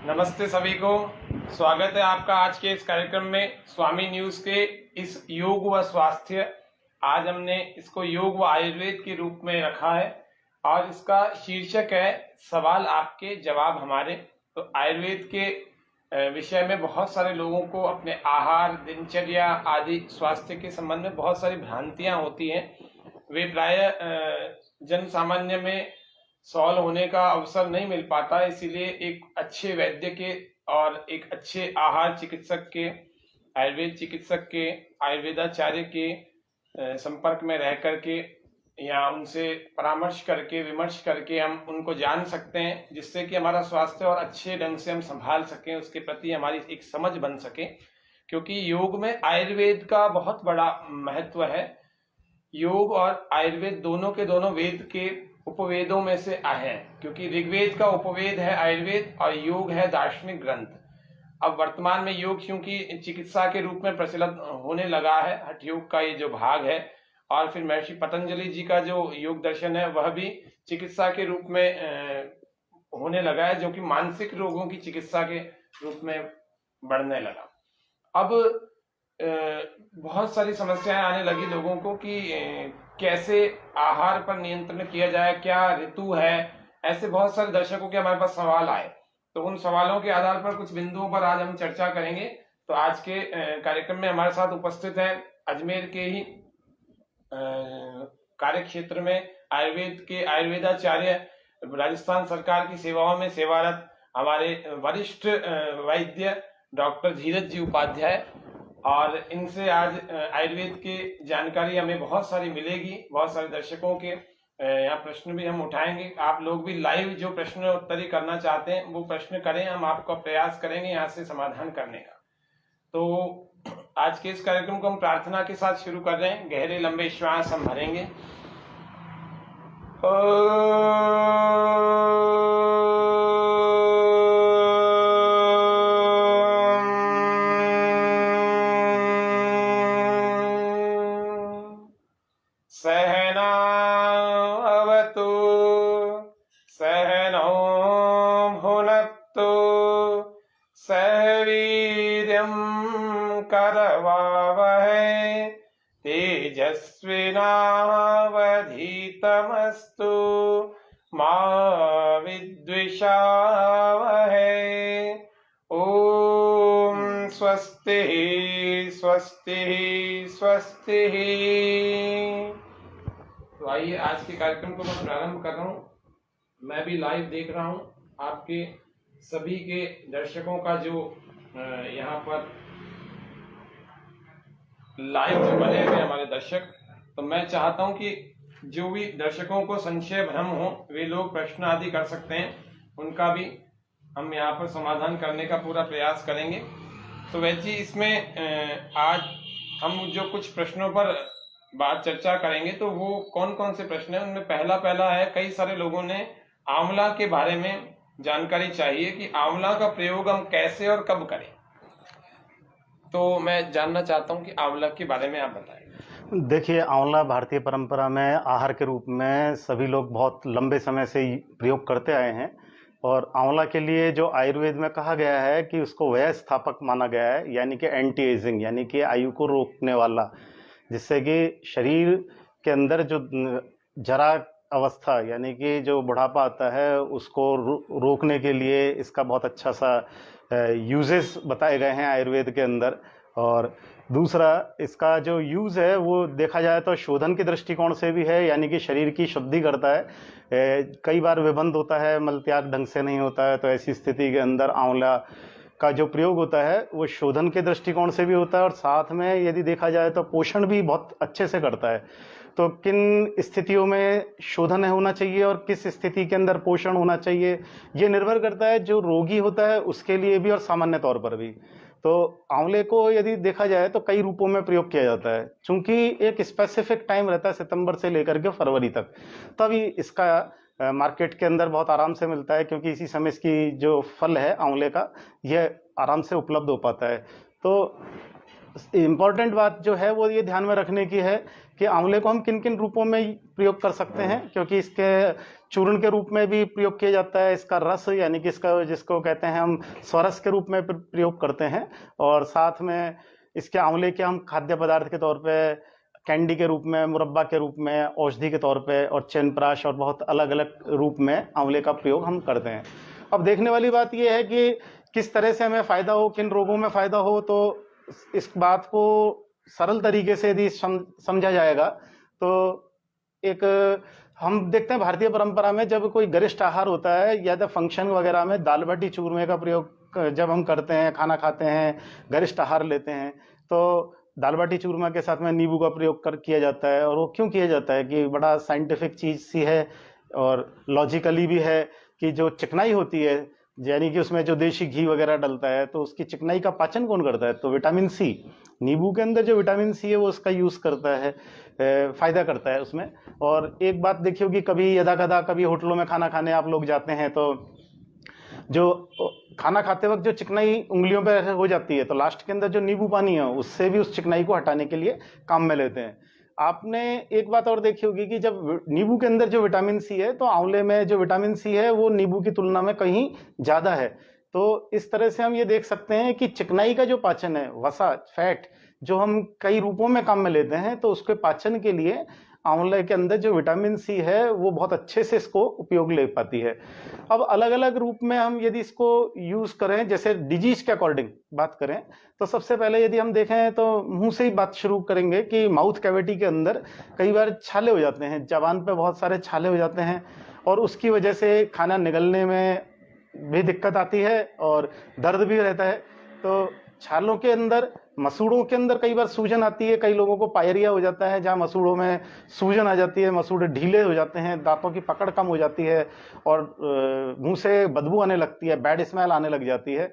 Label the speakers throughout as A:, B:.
A: नमस्ते सभी को। स्वागत है आपका आज के इस कार्यक्रम में स्वामी न्यूज के इस योग व स्वास्थ्य। आज हमने इसको योग व आयुर्वेद के रूप में रखा है और इसका शीर्षक है सवाल आपके जवाब हमारे। तो आयुर्वेद के विषय में बहुत सारे लोगों को अपने आहार, दिनचर्या आदि स्वास्थ्य के संबंध में बहुत सारी भ्रांतियां होती हैं। वे प्राय जन सामान्य में सॉल्व होने का अवसर नहीं मिल पाता, इसीलिए एक अच्छे वैद्य के और एक अच्छे आहार चिकित्सक के, आयुर्वेद चिकित्सक के, आयुर्वेदाचार्य के संपर्क में रह करके या उनसे परामर्श करके, विमर्श करके हम उनको जान सकते हैं, जिससे कि हमारा स्वास्थ्य और अच्छे ढंग से हम संभाल सकें, उसके प्रति हमारी एक समझ बन सके। क्योंकि योग में आयुर्वेद का बहुत बड़ा महत्व है। योग और आयुर्वेद दोनों के दोनों वेद के उपवेदों में से है, क्योंकि ऋग्वेद का उपवेद है आयुर्वेद और योग है दार्शनिक ग्रंथ। अब वर्तमान में योग क्योंकि चिकित्सा के रूप में प्रचलित होने लगा है, हठ योग का ये जो भाग है, और फिर महर्षि पतंजलि जी का जो योग दर्शन है वह भी चिकित्सा के रूप में होने लगा है, जो कि मानसिक रोगों की चिकित्सा के रूप में बढ़ने लगा। अब बहुत सारी समस्याएं आने लगी लोगों को कि कैसे आहार पर नियंत्रण किया जाए, क्या ऋतु है, ऐसे बहुत सारे दर्शकों के हमारे पास सवाल आए। तो उन सवालों के आधार पर कुछ बिंदुओं पर आज हम चर्चा करेंगे। तो आज के कार्यक्रम में हमारे साथ उपस्थित हैं अजमेर के ही कार्य क्षेत्र में आयुर्वेद के आयुर्वेदाचार्य, राजस्थान सरकार की सेवाओं में सेवारत हमारे वरिष्ठ वैद्य डॉक्टर धीरज जी उपाध्याय। और इनसे आज आयुर्वेद की जानकारी हमें बहुत सारी मिलेगी। बहुत सारे दर्शकों के यहाँ प्रश्न भी हम उठाएंगे। आप लोग भी लाइव जो प्रश्न उत्तरी करना चाहते हैं वो प्रश्न करें, हम आपका प्रयास करेंगे यहाँ से समाधान करने का। तो आज के इस कार्यक्रम को हम प्रार्थना के साथ शुरू कर रहे हैं। गहरे लंबे श्वास हम भरेंगे। सहनावतु सहनौ भुनक्तु सह वीर्यं करवावहै तेजस्विनावधीतमस्तु मा विद्विषावहै। ओम स्वस्ति स्वस्ति स्वस्ति। तो आइए आज के कार्यक्रम को मैं प्रारंभ कर रहा हूँ। मैं भी लाइव देख रहा हूँ आपके सभी के दर्शकों का जो यहाँ पर लाइव जो बने हुए हमारे दर्शक। तो मैं चाहता हूँ कि जो भी दर्शकों को संशय भ्रम हो वे लोग प्रश्न आदि कर सकते हैं, उनका भी हम यहाँ पर समाधान करने का पूरा प्रयास करेंगे। तो वैसे ही इसमें आज हम जो कुछ प्रश्नों पर बात चर्चा करेंगे तो वो कौन कौन से प्रश्न है, उनमें पहला है, कई सारे लोगों ने आंवला के बारे में जानकारी चाहिए कि आंवला का प्रयोग हम कैसे और कब करें। तो मैं जानना चाहता हूं कि आंवला के बारे में आप बताएं।
B: देखिए, आंवला भारतीय परंपरा में आहार के रूप में सभी लोग बहुत लंबे समय से प्रयोग करते आए हैं। और आंवला के लिए जो आयुर्वेद में कहा गया है कि उसको वय स्थापक माना गया है, यानी कि एंटी एजिंग, यानी कि आयु को रोकने वाला, जिससे कि शरीर के अंदर जो जरा अवस्था यानी कि जो बुढ़ापा आता है उसको रोकने के लिए इसका बहुत अच्छा सा यूजेस बताए गए हैं आयुर्वेद के अंदर। और दूसरा, इसका जो यूज़ है वो देखा जाए तो शोधन के दृष्टिकोण से भी है, यानी कि शरीर की शुद्धि करता है। कई बार विबंध होता है, मलत्याग ढंग से नहीं होता है, तो ऐसी स्थिति के अंदर आंवला का जो प्रयोग होता है वो शोधन के दृष्टिकोण से भी होता है, और साथ में यदि देखा जाए तो पोषण भी बहुत अच्छे से करता है। तो किन स्थितियों में शोधन होना चाहिए और किस स्थिति के अंदर पोषण होना चाहिए, ये निर्भर करता है जो रोगी होता है उसके लिए भी और सामान्य तौर पर भी। तो आंवले को यदि देखा जाए तो कई रूपों में प्रयोग किया जाता है। चूंकि एक स्पेसिफिक टाइम रहता है सितंबर से लेकर के फरवरी तक, तभी इसका मार्केट के अंदर बहुत आराम से मिलता है, क्योंकि इसी समय इसकी जो फल है आंवले का यह आराम से उपलब्ध हो पाता है। तो इम्पोर्टेंट बात जो है वो ये ध्यान में रखने की है कि आंवले को हम किन किन रूपों में प्रयोग कर सकते हैं, क्योंकि इसके चूर्ण के रूप में भी प्रयोग किया जाता है, इसका रस यानी कि इसका जिसको कहते हैं हम स्वरस के रूप में प्रयोग करते हैं, और साथ में इसके आंवले के हम खाद्य पदार्थ के तौर पे कैंडी के रूप में, मुरब्बा के रूप में, औषधि के तौर पे और च्यवनप्राश और बहुत अलग अलग रूप में आंवले का प्रयोग हम करते हैं। अब देखने वाली बात यह है कि किस तरह से हमें फायदा हो, किन रोगों में फायदा हो, तो इस बात को सरल तरीके से यदि समझा जाएगा तो एक हम देखते हैं भारतीय परंपरा में जब कोई गरिष्ठ आहार होता है या तो फंक्शन वगैरह में दाल बाटी चूरमे का प्रयोग जब हम करते हैं, खाना खाते हैं, गरिष्ठ आहार लेते हैं, तो दाल बाटी चूरमा के साथ में नींबू का प्रयोग किया जाता है। और वो क्यों किया जाता है कि बड़ा साइंटिफिक चीज सी है और लॉजिकली भी है कि जो चिकनाई होती है, यानी कि उसमें जो देशी घी वगैरह डलता है, तो उसकी चिकनाई का पाचन कौन करता है? तो विटामिन सी, नींबू के अंदर जो विटामिन सी है वो उसका यूज करता है, फायदा करता है उसमें। और एक बात देखिए कि कभी यदा कदा कभी होटलों में खाना खाने आप लोग जाते हैं तो जो खाना खाते वक्त जो चिकनाई उंगलियों पे हो जाती है, तो लास्ट के अंदर जो नींबू पानी है उससे भी उस चिकनाई को हटाने के लिए काम में लेते हैं। आपने एक बात और देखी होगी कि जब नींबू के अंदर जो विटामिन सी है, तो आंवले में जो विटामिन सी है वो नींबू की तुलना में कहीं ज्यादा है। तो इस तरह से हम ये देख सकते हैं कि चिकनाई का जो पाचन है, वसा, फैट, जो हम कई रूपों में काम में लेते हैं, तो उसके पाचन के लिए आंवले के अंदर जो विटामिन सी है वो बहुत अच्छे से इसको उपयोग ले पाती है। अब अलग अलग रूप में हम यदि इसको यूज करें, जैसे डिजीज के अकॉर्डिंग बात करें, तो सबसे पहले यदि हम देखें तो मुंह से ही बात शुरू करेंगे कि माउथ कैविटी के अंदर कई बार छाले हो जाते हैं, जबान पे बहुत सारे छाले हो जाते हैं, और उसकी वजह से खाना निगलने में भी दिक्कत आती है और दर्द भी रहता है। तो छालों के अंदर, मसूड़ों के अंदर कई बार सूजन आती है, कई लोगों को पायरिया हो जाता है जहां मसूड़ों में सूजन आ जाती है, मसूड़े ढीले हो जाते हैं, दांतों की पकड़ कम हो जाती है और मुंह से बदबू आने लगती है, बैड स्मेल आने लग जाती है।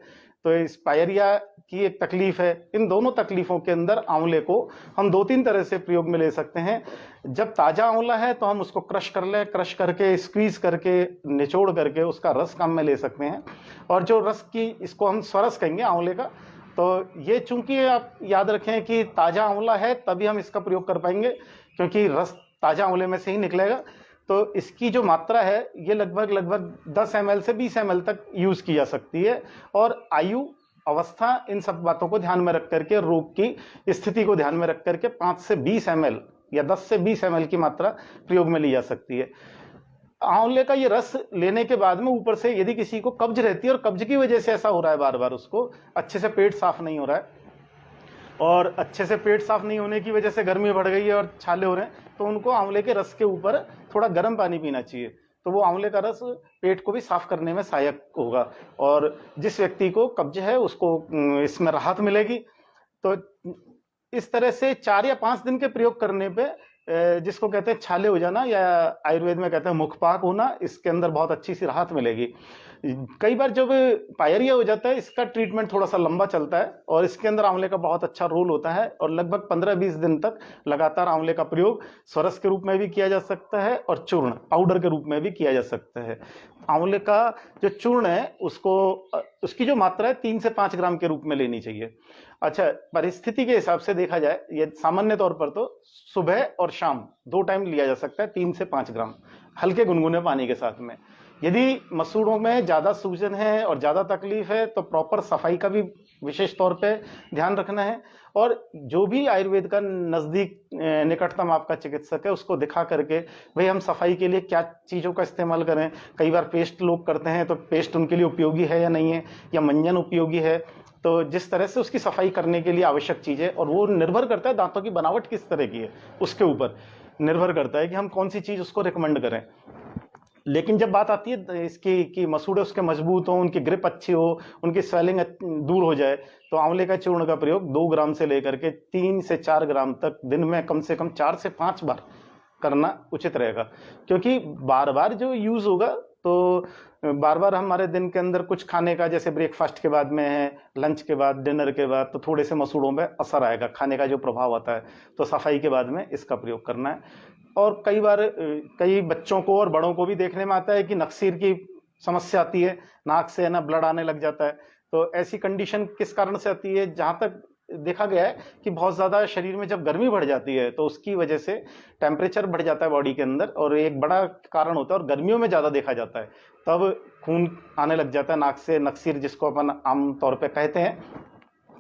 B: तो इस पायरिया की एक तकलीफ है। इन दोनों तकलीफों के अंदर आंवले को हम 2-3 तरह से प्रयोग में ले सकते हैं। जब ताजा आंवला है तो हम उसको क्रश कर लें, क्रश करके, स्क्वीज करके, निचोड़ करके उसका रस काम में ले सकते हैं। और जो रस की, इसको हम स्वरस कहेंगे आंवले का, तो ये चूंकि आप याद रखें कि ताजा आंवला है तभी हम इसका प्रयोग कर पाएंगे, क्योंकि रस ताजा आंवले में से ही निकलेगा। तो इसकी जो मात्रा है ये लगभग 10 ml से 20 ml तक यूज की जा सकती है। और आयु, अवस्था, इन सब बातों को ध्यान में रख करके, रोग की स्थिति को ध्यान में रख करके 5 से 20 ml या 10 से 20 ml की मात्रा प्रयोग में ली जा सकती है। आंवले का ये रस लेने के बाद में ऊपर से यदि किसी को कब्ज रहती है और कब्ज की वजह से ऐसा हो रहा है, बार बार उसको अच्छे से पेट साफ नहीं हो रहा है, और अच्छे से पेट साफ नहीं होने की वजह से गर्मी बढ़ गई है और छाले हो रहे हैं, तो उनको आंवले के रस के ऊपर थोड़ा गर्म पानी पीना चाहिए। तो वो आंवले का रस पेट को भी साफ करने में सहायक होगा, और जिस व्यक्ति को कब्ज है उसको इसमें राहत मिलेगी। तो इस तरह से 4 या 5 दिन के प्रयोग करने पे, जिसको कहते हैं छाले हो जाना या आयुर्वेद में कहते हैं मुखपाक होना, इसके अंदर बहुत अच्छी सी राहत मिलेगी। कई बार जब पायरिया हो जाता है, इसका ट्रीटमेंट थोड़ा सा लंबा चलता है और इसके अंदर आंवले का बहुत अच्छा रोल होता है, और लगभग 15-20 दिन तक लगातार आंवले का प्रयोग स्वरस के रूप में भी किया जा सकता है और चूर्ण, पाउडर के रूप में भी किया जा सकता है। आंवले का जो चूर्ण है उसको, उसकी जो मात्रा है 3 से 5 ग्राम के रूप में लेनी चाहिए। अच्छा, परिस्थिति के हिसाब से देखा जाए, ये सामान्य तौर पर तो सुबह और शाम 2 टाइम लिया जा सकता है, 3 से 5 ग्राम हल्के गुनगुने पानी के साथ में। यदि मसूड़ों में ज्यादा सूजन है और ज्यादा तकलीफ है तो प्रॉपर सफाई का भी विशेष तौर पे ध्यान रखना है, और जो भी आयुर्वेद का नजदीक निकटतम आपका चिकित्सक है उसको दिखा करके भाई हम सफाई के लिए क्या चीजों का इस्तेमाल करें। कई बार पेस्ट लोग करते हैं, तो पेस्ट उनके लिए उपयोगी है या नहीं है, या मंजन उपयोगी है, तो जिस तरह से उसकी सफाई करने के लिए आवश्यक चीज है, और वो निर्भर करता है दांतों की बनावट किस तरह की है, उसके ऊपर निर्भर करता है कि हम कौन सी चीज उसको रिकमेंड करें। लेकिन जब बात आती है इसकी कि मसूड़े उसके मजबूत हो, उनकी ग्रिप अच्छी हो, उनकी स्वेलिंग दूर हो जाए, तो आंवले का चूर्ण का प्रयोग 2 ग्राम से लेकर के 3 से 4 ग्राम तक दिन में कम से कम 4 से 5 बार करना उचित रहेगा। क्योंकि बार बार जो यूज होगा, तो बार बार हमारे दिन के अंदर कुछ खाने का, जैसे ब्रेकफास्ट के बाद में है, लंच के बाद, डिनर के बाद, तो थोड़े से मसूड़ों में असर आएगा, खाने का जो प्रभाव आता है, तो सफाई के बाद में इसका प्रयोग करना है। और कई बार कई बच्चों को और बड़ों को भी देखने में आता है कि नक्सीर की समस्या आती है, नाक से ना ब्लड आने लग जाता है। तो ऐसी कंडीशन किस कारण से आती है? जहां तक देखा गया है कि बहुत ज़्यादा शरीर में जब गर्मी बढ़ जाती है तो उसकी वजह से टेम्परेचर बढ़ जाता है बॉडी के अंदर, और एक बड़ा कारण होता है, और गर्मियों में ज़्यादा देखा जाता है, तब खून आने लग जाता है नाक से, नक्सीर जिसको अपन आम तौर पे कहते हैं।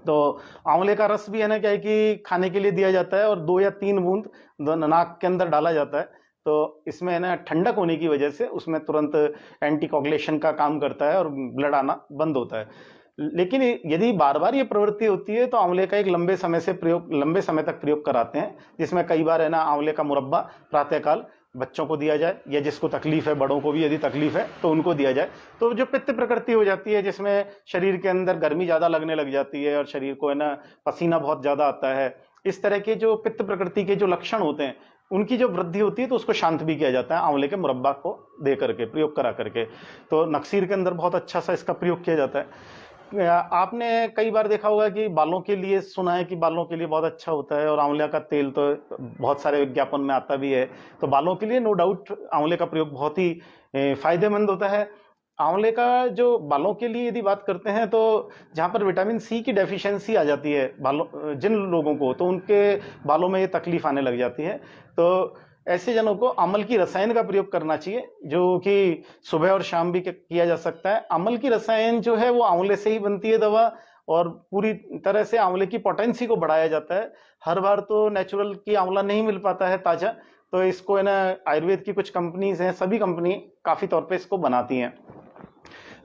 B: तो आंवले का रस भी है ना, क्या है कि खाने के लिए दिया जाता है और 2 या 3 बूंद नाक के अंदर डाला जाता है, तो इसमें है ना ठंडक होने की वजह से उसमें तुरंत एंटीकोगुलेशन का काम करता है और ब्लड आना बंद होता है। लेकिन यदि बार बार ये प्रवृत्ति होती है तो आंवले का एक लंबे समय तक प्रयोग कराते हैं, जिसमें कई बार है ना आंवले का मुरब्बा प्रातःकाल बच्चों को दिया जाए, या जिसको तकलीफ है, बड़ों को भी यदि तकलीफ है तो उनको दिया जाए। तो जो पित्त प्रकृति हो जाती है, जिसमें शरीर के अंदर गर्मी ज्यादा लगने लग जाती है और शरीर को है ना पसीना बहुत ज्यादा आता है, इस तरह के जो पित्त प्रकृति के जो लक्षण होते हैं उनकी जो वृद्धि होती है तो उसको शांत भी किया जाता है आंवले के मुरब्बा को दे करके, प्रयोग करा करके। तो नक्सीर के अंदर बहुत अच्छा सा इसका प्रयोग किया जाता है। आपने कई बार देखा होगा कि बालों के लिए, सुना है कि बालों के लिए बहुत अच्छा होता है, और आंवले का तेल तो बहुत सारे विज्ञापन में आता भी है। तो बालों के लिए नो डाउट आंवले का प्रयोग बहुत ही फायदेमंद होता है। आंवले का जो बालों के लिए यदि बात करते हैं तो जहाँ पर विटामिन सी की डेफिशिएंसी आ जाती है बालों जिन लोगों को, तो उनके बालों में ये तकलीफ आने लग जाती है। तो ऐसे जनों को अमल की रसायन का प्रयोग करना चाहिए, जो कि सुबह और शाम भी किया जा सकता है। अमल की रसायन जो है वो आंवले से ही बनती है दवा, और पूरी तरह से आंवले की पोटेंसी को बढ़ाया जाता है। हर बार तो नेचुरल की आंवला नहीं मिल पाता है ताजा, तो इसको है ना आयुर्वेद की कुछ कंपनीज हैं, सभी कंपनी काफी तौर पे इसको बनाती हैं।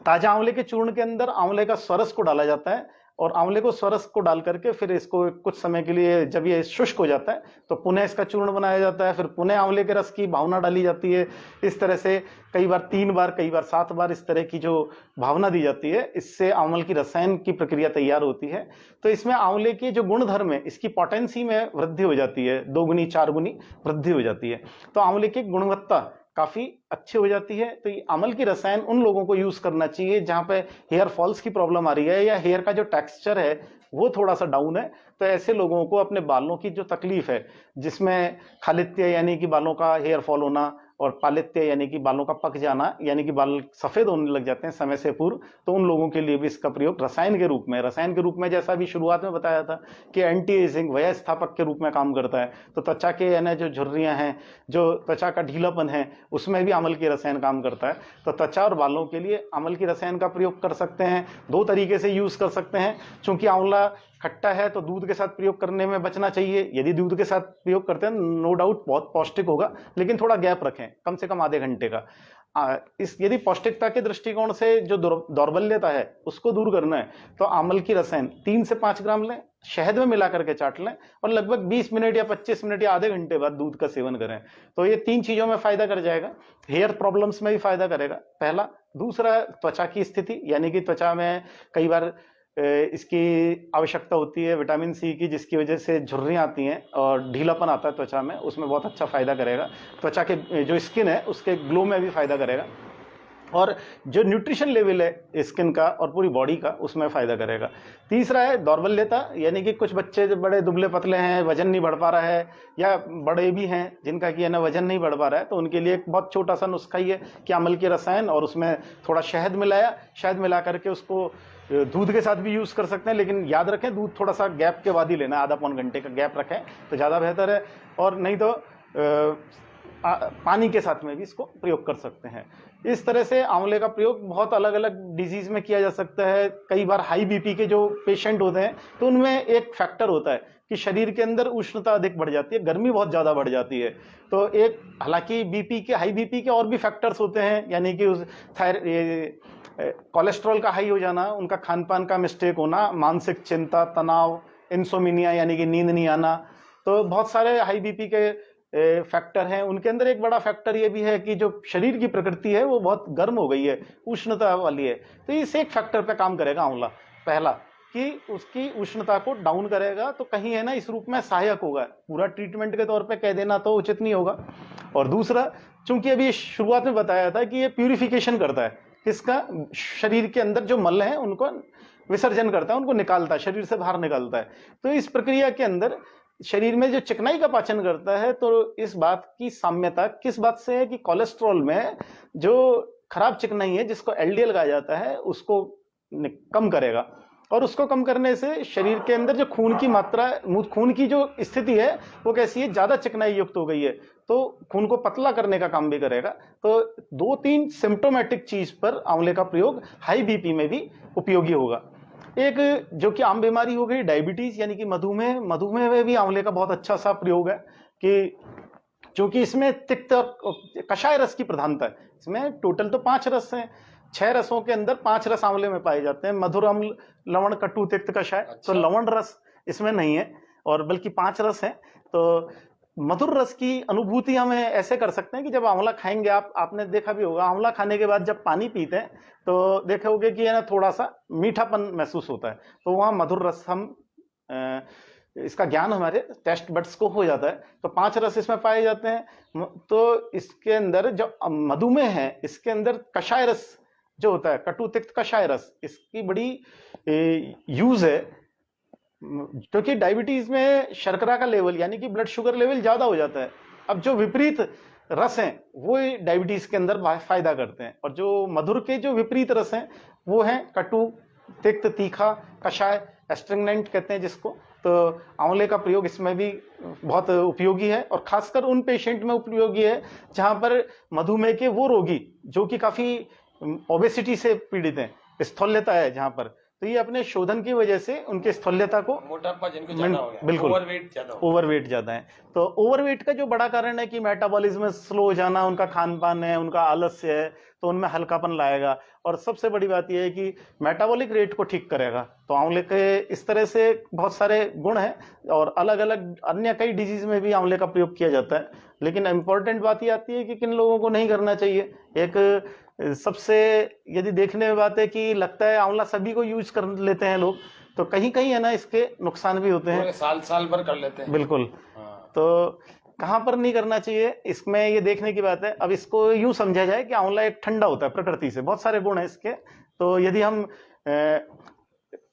B: ताजा आंवले के चूर्ण के अंदर आंवले का स्वरस को डाला जाता है, और आंवले को स्वरस को डाल करके फिर इसको कुछ समय के लिए, जब ये शुष्क हो जाता है तो पुनः इसका चूर्ण बनाया जाता है, फिर पुनः आंवले के रस की भावना डाली जाती है। इस तरह से कई बार 3 बार, कई बार 7 बार इस तरह की जो भावना दी जाती है, इससे आंवल की रसायन की प्रक्रिया तैयार होती है। तो इसमें आंवले के जो गुणधर्म है, इसकी पोटेंसी में वृद्धि हो जाती है, 2 गुनी 4 गुनी वृद्धि हो जाती है। तो आंवले की गुणवत्ता काफी अच्छी हो जाती है। तो ये अमल की रसायन उन लोगों को यूज करना चाहिए जहां पे हेयर फॉल्स की प्रॉब्लम आ रही है, या हेयर का जो टेक्सचर है वो थोड़ा सा डाउन है। तो ऐसे लोगों को अपने बालों की जो तकलीफ है, जिसमें खालित्य यानी कि बालों का हेयर फॉल होना, और पालित्य यानी कि बालों का पक जाना, यानी कि बाल सफेद होने लग जाते हैं समय से पूर्व, तो उन लोगों के लिए भी इसका प्रयोग रसायन के रूप में जैसा भी शुरुआत में बताया था कि एंटी एजिंग, वयः स्थापक के रूप में काम करता है। तो त्वचा के है ना जो झुर्रियां हैं, जो त्वचा का ढीलापन है, उसमें भी अमल की रसायन काम करता है। तो त्वचा और बालों के लिए अमल की रसायन का प्रयोग कर सकते हैं। 2 तरीके से यूज कर सकते हैं। चूंकि आंवला खट्टा है तो दूध के साथ प्रयोग करने में बचना चाहिए। यदि दूध के साथ प्रयोग करते हैं नो डाउट बहुत पौष्टिक होगा, लेकिन थोड़ा गैप रखें, कम से कम आधे घंटे का। यदि पौष्टिकता के दृष्टिकोण से जो दौर्बल्यता है उसको दूर करना है तो अमल की रसायन 3 से 5 ग्राम लें, शहद में मिला करके चाट लें, और लगभग 20 मिनट या 25 मिनट या आधे घंटे बाद दूध का सेवन करें। तो ये 3 चीजों में फायदा कर जाएगा। हेयर प्रॉब्लम्स में भी फायदा करेगा, पहला। दूसरा, त्वचा की स्थिति, यानी कि त्वचा में कई बार इसकी आवश्यकता होती है विटामिन सी की, जिसकी वजह से झुर्रियां आती हैं और ढीलापन आता है त्वचा में, उसमें बहुत अच्छा फायदा करेगा। त्वचा के जो स्किन है उसके ग्लो में भी फायदा करेगा, और जो न्यूट्रिशन लेवल है स्किन का और पूरी बॉडी का, उसमें फायदा करेगा। तीसरा है दौर्बल्यता, यानी कि कुछ बच्चे जो बड़े दुबले पतले हैं, वजन नहीं बढ़ पा रहा है, या बड़े भी हैं जिनका कि है ना वजन नहीं बढ़ पा रहा है, तो उनके लिए एक बहुत छोटा सा नुस्खा ही है कि अमल की रसायन और उसमें थोड़ा शहद मिलाया, शहद मिला करके उसको दूध के साथ भी यूज कर सकते हैं, लेकिन याद रखें दूध थोड़ा सा गैप के बाद ही लेना, आधा पौन घंटे का गैप रखें तो ज्यादा बेहतर है। और नहीं तो पानी के साथ में भी इसको प्रयोग कर सकते हैं। इस तरह से आंवले का प्रयोग बहुत अलग अलग डिजीज में किया जा सकता है। कई बार हाई बीपी के जो पेशेंट होते हैं तो उनमें एक फैक्टर होता है कि शरीर के अंदर उष्णता अधिक बढ़ जाती है, गर्मी बहुत ज्यादा बढ़ जाती है। तो एक, हालांकि हाई बीपी के और भी फैक्टर्स होते हैं, यानी कि उस कोलेस्ट्रॉल का हाई हो जाना, उनका खान पान का मिस्टेक होना, मानसिक चिंता, तनाव, इंसोमिनिया यानी कि नींद नहीं आना, तो बहुत सारे हाई बीपी के फैक्टर हैं। उनके अंदर एक बड़ा फैक्टर ये भी है कि जो शरीर की प्रकृति है वो बहुत गर्म हो गई है, उष्णता वाली है। तो इस एक फैक्टर पे काम करेगा आंवला, पहला कि उसकी उष्णता को डाउन करेगा, तो कहीं है ना इस रूप में सहायक होगा। पूरा ट्रीटमेंट के तौर पे कह देना तो उचित नहीं होगा। और दूसरा, चूंकि अभी शुरुआत में बताया था कि ये प्यूरिफिकेशन करता है, किसका, शरीर के अंदर जो मल है उनको विसर्जन करता है, उनको निकालता है, शरीर से बाहर निकालता है। तो इस प्रक्रिया के अंदर शरीर में जो चिकनाई का पाचन करता है, तो इस बात की साम्यता किस बात से है कि कोलेस्ट्रॉल में जो खराब चिकनाई है, जिसको एलडीएल कहा जाता है, उसको कम करेगा। और उसको कम करने से शरीर के अंदर जो खून की मात्रा, खून की जो स्थिति है वो कैसी है, ज्यादा चिकनाई युक्त हो गई है, तो खून को पतला करने का काम भी करेगा। तो 2-3 सिम्टोमेटिक चीज पर आंवले का प्रयोग हाई बीपी में भी उपयोगी होगा। एक जो कि आम बीमारी हो गई डायबिटीज यानी कि मधुमेह, मधुमेह में भी आंवले का बहुत अच्छा सा प्रयोग है कि क्योंकि इसमें तिक्त कषाय रस की प्रधानता है। इसमें टोटल तो 5 रस हैं, 6 रसों के अंदर 5 रस आंवले में पाए जाते हैं, मधुर, अम्ल, लवण, कटु, तिक्त, कषाय। तो लवण रस इसमें नहीं है और बल्कि 5 रस हैं। तो मधुर रस की अनुभूति हम ऐसे कर सकते हैं कि जब आंवला खाएंगे, आपने देखा भी होगा, आंवला खाने के बाद जब पानी पीते हैं तो देखोगे कि है ना, थोड़ा सा मीठापन महसूस होता है। तो वहाँ मधुर रस हम इसका ज्ञान हमारे टेस्ट बड्स को हो जाता है। तो 5 रस इसमें पाए जाते हैं। तो इसके अंदर जो मधुमेह है, इसके अंदर कषाय रस जो होता है, कटु, तिक्त, कषाय रस, इसकी बड़ी यूज है। क्योंकि डायबिटीज में शर्करा का लेवल यानी कि ब्लड शुगर लेवल ज्यादा हो जाता है। अब जो विपरीत रस हैं वो डायबिटीज के अंदर फायदा करते हैं, और जो मधुर के जो विपरीत रस हैं वो हैं कटु, तिक्त, तीखा, कषाय, एस्ट्रिंगनेंट कहते हैं जिसको। तो आंवले का प्रयोग इसमें भी बहुत उपयोगी है, और खासकर उन पेशेंट में उपयोगी है जहां पर मधुमेह के वो रोगी जो कि काफी ओबेसिटी से पीड़ित हैं, स्थूल्यता है जहां पर, तो ये अपने शोधन की वजह से उनके स्थूल्यता को,
A: मोटापा जिनको ज्यादा हो गया,
B: बिल्कुल ओवरवेट ज्यादा है। तो ओवरवेट का जो बड़ा कारण है कि मेटाबॉलिज्म स्लो हो जाना, उनका खान पान है, उनका आलस्य है, तो उनमें हल्कापन लाएगा। और सबसे बड़ी बात यह है कि मेटाबॉलिक रेट को ठीक करेगा। तो आंवले के इस तरह से बहुत सारे गुण हैं, और अलग अलग अन्य कई डिजीज में भी आंवले का प्रयोग किया जाता है। लेकिन इंपॉर्टेंट बात ये आती है कि किन लोगों को नहीं करना चाहिए। एक सबसे यदि देखने में बात है कि लगता है आंवला सभी को यूज कर लेते हैं लोग, तो कहीं कहीं है ना इसके नुकसान भी होते हैं,
A: साल भर कर लेते हैं।
B: बिल्कुल। तो कहां पर नहीं करना चाहिए, इसमें ये देखने की बात है। अब इसको यूं समझा जाए कि आंवला एक ठंडा होता है प्रकृति से, बहुत सारे गुण हैं इसके। तो यदि हम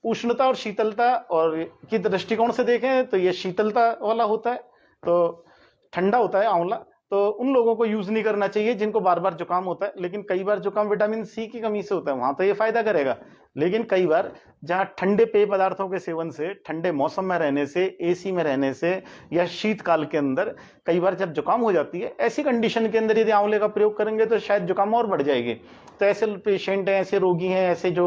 B: उष्णता और शीतलता और की दृष्टिकोण से देखें तो ये शीतलता वाला होता है, तो ठंडा होता है आंवला। तो उन लोगों को यूज नहीं करना चाहिए जिनको बार बार जुकाम होता है। लेकिन कई बार जुकाम विटामिन सी की कमी से होता है, वहां तो ये फायदा करेगा। लेकिन कई बार जहां ठंडे पेय पदार्थों के सेवन से, ठंडे मौसम में रहने से, एसी में रहने से, या शीतकाल के अंदर कई बार जब जुकाम हो जाती है, ऐसी कंडीशन के अंदर यदि आंवले का प्रयोग करेंगे तो शायद जुकाम और बढ़ जाएगी। तो ऐसे पेशेंट हैं, ऐसे रोगी हैं, ऐसे जो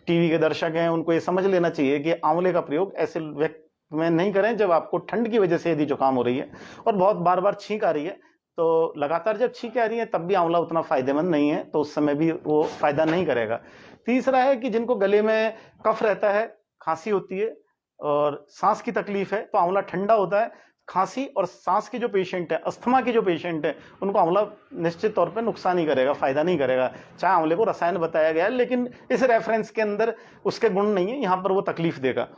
B: टीवी के दर्शक हैं, उनको ये समझ लेना चाहिए कि आंवले का प्रयोग ऐसे व्यक्ति में नहीं करें जब आपको ठंड की वजह से यदि जुकाम हो रही है और बहुत बार बार छींक आ रही है। तो लगातार जब छींक आ रही है तब भी आंवला उतना फायदेमंद नहीं है, तो उस समय भी वो फायदा नहीं करेगा। तीसरा है कि जिनको गले में कफ रहता है, खांसी होती है और सांस की तकलीफ है, तो आंवला ठंडा होता है। खांसी और सांस के जो पेशेंट है, अस्थमा के जो पेशेंट है, उनको आंवला निश्चित तौर पे नुकसान ही करेगा, फायदा नहीं करेगा। चाहे आंवले को रसायन बताया गया है, लेकिन इस रेफरेंस के अंदर उसके गुण नहीं है, यहाँ पर वो तकलीफ देगा।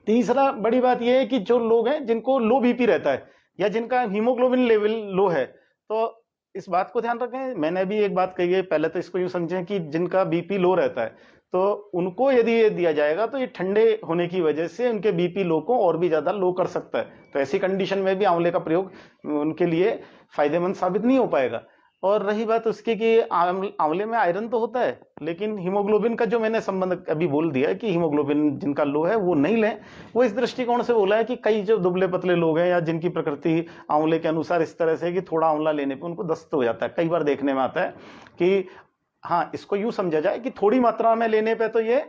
B: तीसरा बड़ी बात यह है कि जो लोग हैं जिनको लो बीपी रहता है या जिनका हीमोग्लोबिन लेवल लो है, तो इस बात को ध्यान रखें। मैंने भी एक बात कही है, पहले तो इसको यूं समझें कि जिनका बीपी लो रहता है, तो उनको यदि ये दिया जाएगा तो ये ठंडे होने की वजह से उनके बीपी लो को और भी ज्यादा लो कर सकता है। तो ऐसी कंडीशन में भी आंवले का प्रयोग उनके लिए फायदेमंद साबित नहीं हो पाएगा। और रही बात उसकी कि आंवले में आयरन तो होता है, लेकिन हीमोग्लोबिन का जो मैंने संबंध अभी बोल दिया कि हीमोग्लोबिन जिनका लो है वो नहीं लें, वो इस दृष्टिकोण से बोला है कि कई जो दुबले पतले लोग हैं या जिनकी प्रकृति आंवले के अनुसार इस तरह से कि थोड़ा आंवला लेने पे उनको दस्त हो जाता है। कई बार देखने में आता है कि हाँ, इसको यूं समझा जाए कि थोड़ी मात्रा में लेने पे तो ये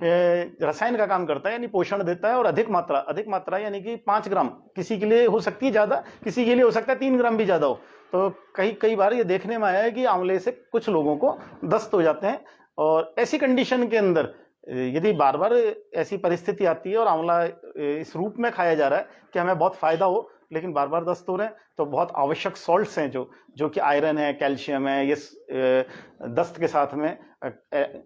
B: रसायन का काम करता है, यानी पोषण देता है। और अधिक मात्रा यानी कि 5 ग्राम किसी के लिए हो सकती है ज्यादा, किसी के लिए हो सकता है 3 ग्राम भी ज्यादा हो। तो कई बार ये देखने में आया है कि आंवले से कुछ लोगों को दस्त हो जाते हैं। और ऐसी कंडीशन के अंदर यदि बार बार ऐसी परिस्थिति आती है और आंवला इस रूप में खाया जा रहा है कि हमें बहुत फायदा हो, लेकिन बार बार दस्त हो रहे हैं, तो बहुत आवश्यक सॉल्ट्स हैं जो कि आयरन है, कैल्शियम है, ये दस्त के साथ में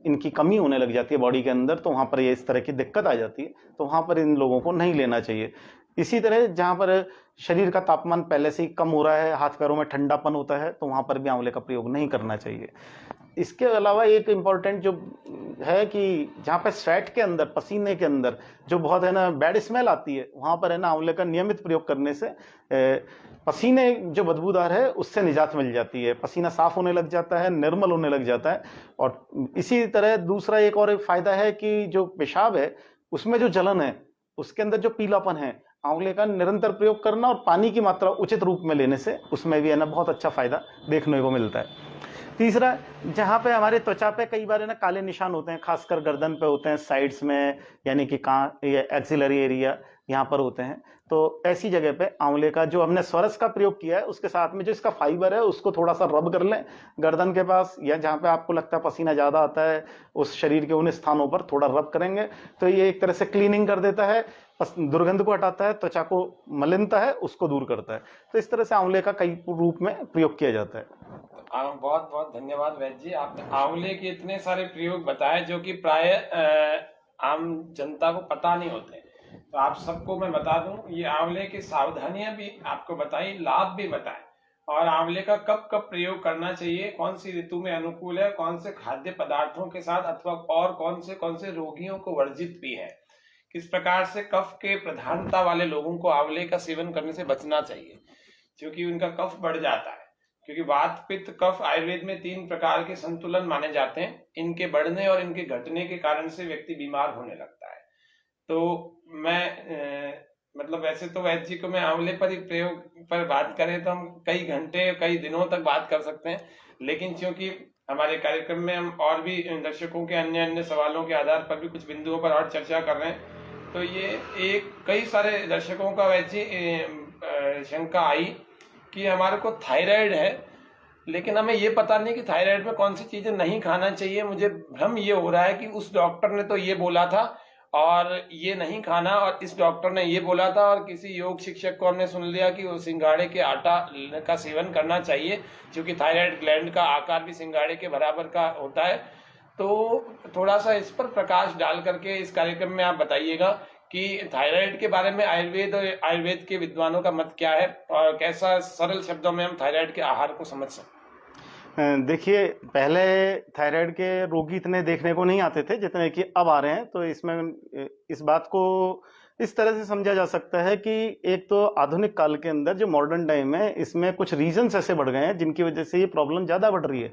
B: इनकी कमी होने लग जाती है बॉडी के अंदर, तो वहां पर ये इस तरह की दिक्कत आ जाती है। तो वहां पर इन लोगों को नहीं लेना चाहिए। इसी तरह जहाँ पर शरीर का तापमान पहले से ही कम हो रहा है, हाथ पैरों में ठंडापन होता है, तो वहां पर भी आंवले का प्रयोग नहीं करना चाहिए। इसके अलावा एक इम्पॉर्टेंट जो है कि जहाँ पे स्वेट के अंदर, पसीने के अंदर जो बहुत है ना बैड स्मेल आती है, वहां पर है ना आंवले का नियमित प्रयोग करने से पसीने जो बदबूदार है उससे निजात मिल जाती है, पसीना साफ होने लग जाता है, निर्मल होने लग जाता है। और इसी तरह दूसरा एक और फायदा है कि जो पेशाब है उसमें जो जलन है, उसके अंदर जो पीलापन है, आंवले का निरंतर प्रयोग करना और पानी की मात्रा उचित रूप में लेने से उसमें भी है ना बहुत अच्छा फायदा देखने को मिलता है। तीसरा, जहाँ पे हमारे त्वचा पे कई बार है ना काले निशान होते हैं, खासकर गर्दन पे होते हैं, साइड्स में, यानी कि एक्सिलरी एरिया यहाँ पर होते हैं, तो ऐसी जगह पे आंवले का जो हमने स्वरस का प्रयोग किया है उसके साथ में जो इसका फाइबर है उसको थोड़ा सा रब कर लें गर्दन के पास, या जहाँ पे आपको लगता है पसीना ज्यादा आता है उस शरीर के उन स्थानों पर थोड़ा रब करेंगे तो ये एक तरह से क्लीनिंग कर देता है, दुर्गंध को हटाता है, त्वचा को मलिनता है उसको दूर करता है। तो इस तरह से आंवले का कई रूप में प्रयोग किया जाता है।
A: बहुत बहुत धन्यवाद वैद्य जी, आपने आंवले के इतने सारे प्रयोग बताए जो कि प्राय आम जनता को पता नहीं होते। तो आप सबको मैं बता दूं, ये आंवले की सावधानियां भी आपको बताई, लाभ भी बताए, और आंवले का कब कब प्रयोग करना चाहिए, कौन सी ऋतु में अनुकूल है, कौन से खाद्य पदार्थों के साथ, अथवा और कौन से रोगियों को वर्जित भी है, किस प्रकार से कफ के प्रधानता वाले लोगों को आंवले का सेवन करने से बचना चाहिए क्योंकि उनका कफ बढ़ जाता है। क्योंकि वात पित्त कफ आयुर्वेद में 3 प्रकार के संतुलन माने जाते हैं, इनके बढ़ने और इनके घटने के कारण से व्यक्ति बीमार होने लगता है। तो मैं मतलब वैसे तो वैद्य जी को मैं आंवले पर ही प्रयोग पर बात करें तो हम कई घंटे कई दिनों तक बात कर सकते हैं, लेकिन क्योंकि हमारे कार्यक्रम में हम और भी दर्शकों के अन्य अन्य सवालों के आधार पर भी कुछ बिंदुओं पर और चर्चा कर रहे हैं, तो ये एक कई सारे दर्शकों का वैसे शंका आई कि हमारे को थायराइड है, लेकिन हमें ये पता नहीं कि थायराइड में कौन सी चीजें नहीं खाना चाहिए। मुझे भ्रम ये हो रहा है कि उस डॉक्टर ने तो ये बोला था और ये नहीं खाना, और इस डॉक्टर ने ये बोला था, और किसी योग शिक्षक को हमने सुन लिया कि वो सिंघाड़े के आटा का सेवन करना चाहिए क्योंकि थायराइड ग्लैंड का आकार भी सिंघाड़े के बराबर का होता है। तो थोड़ा सा इस पर प्रकाश डाल करके इस कार्यक्रम में आप बताइएगा कि थायराइड के बारे में आयुर्वेद के विद्वानों का मत क्या है और कैसा सरल शब्दों में हम थायराइड के आहार को समझ सकते हैं।
B: देखिए, पहले थायराइड के रोगी इतने देखने को नहीं आते थे जितने कि अब आ रहे हैं, तो इसमें इस बात को इस तरह से समझा जा सकता है कि एक तो आधुनिक काल के अंदर जो मॉडर्न टाइम है इसमें कुछ रीजंस ऐसे बढ़ गए हैं जिनकी वजह से ये प्रॉब्लम ज़्यादा बढ़ रही है।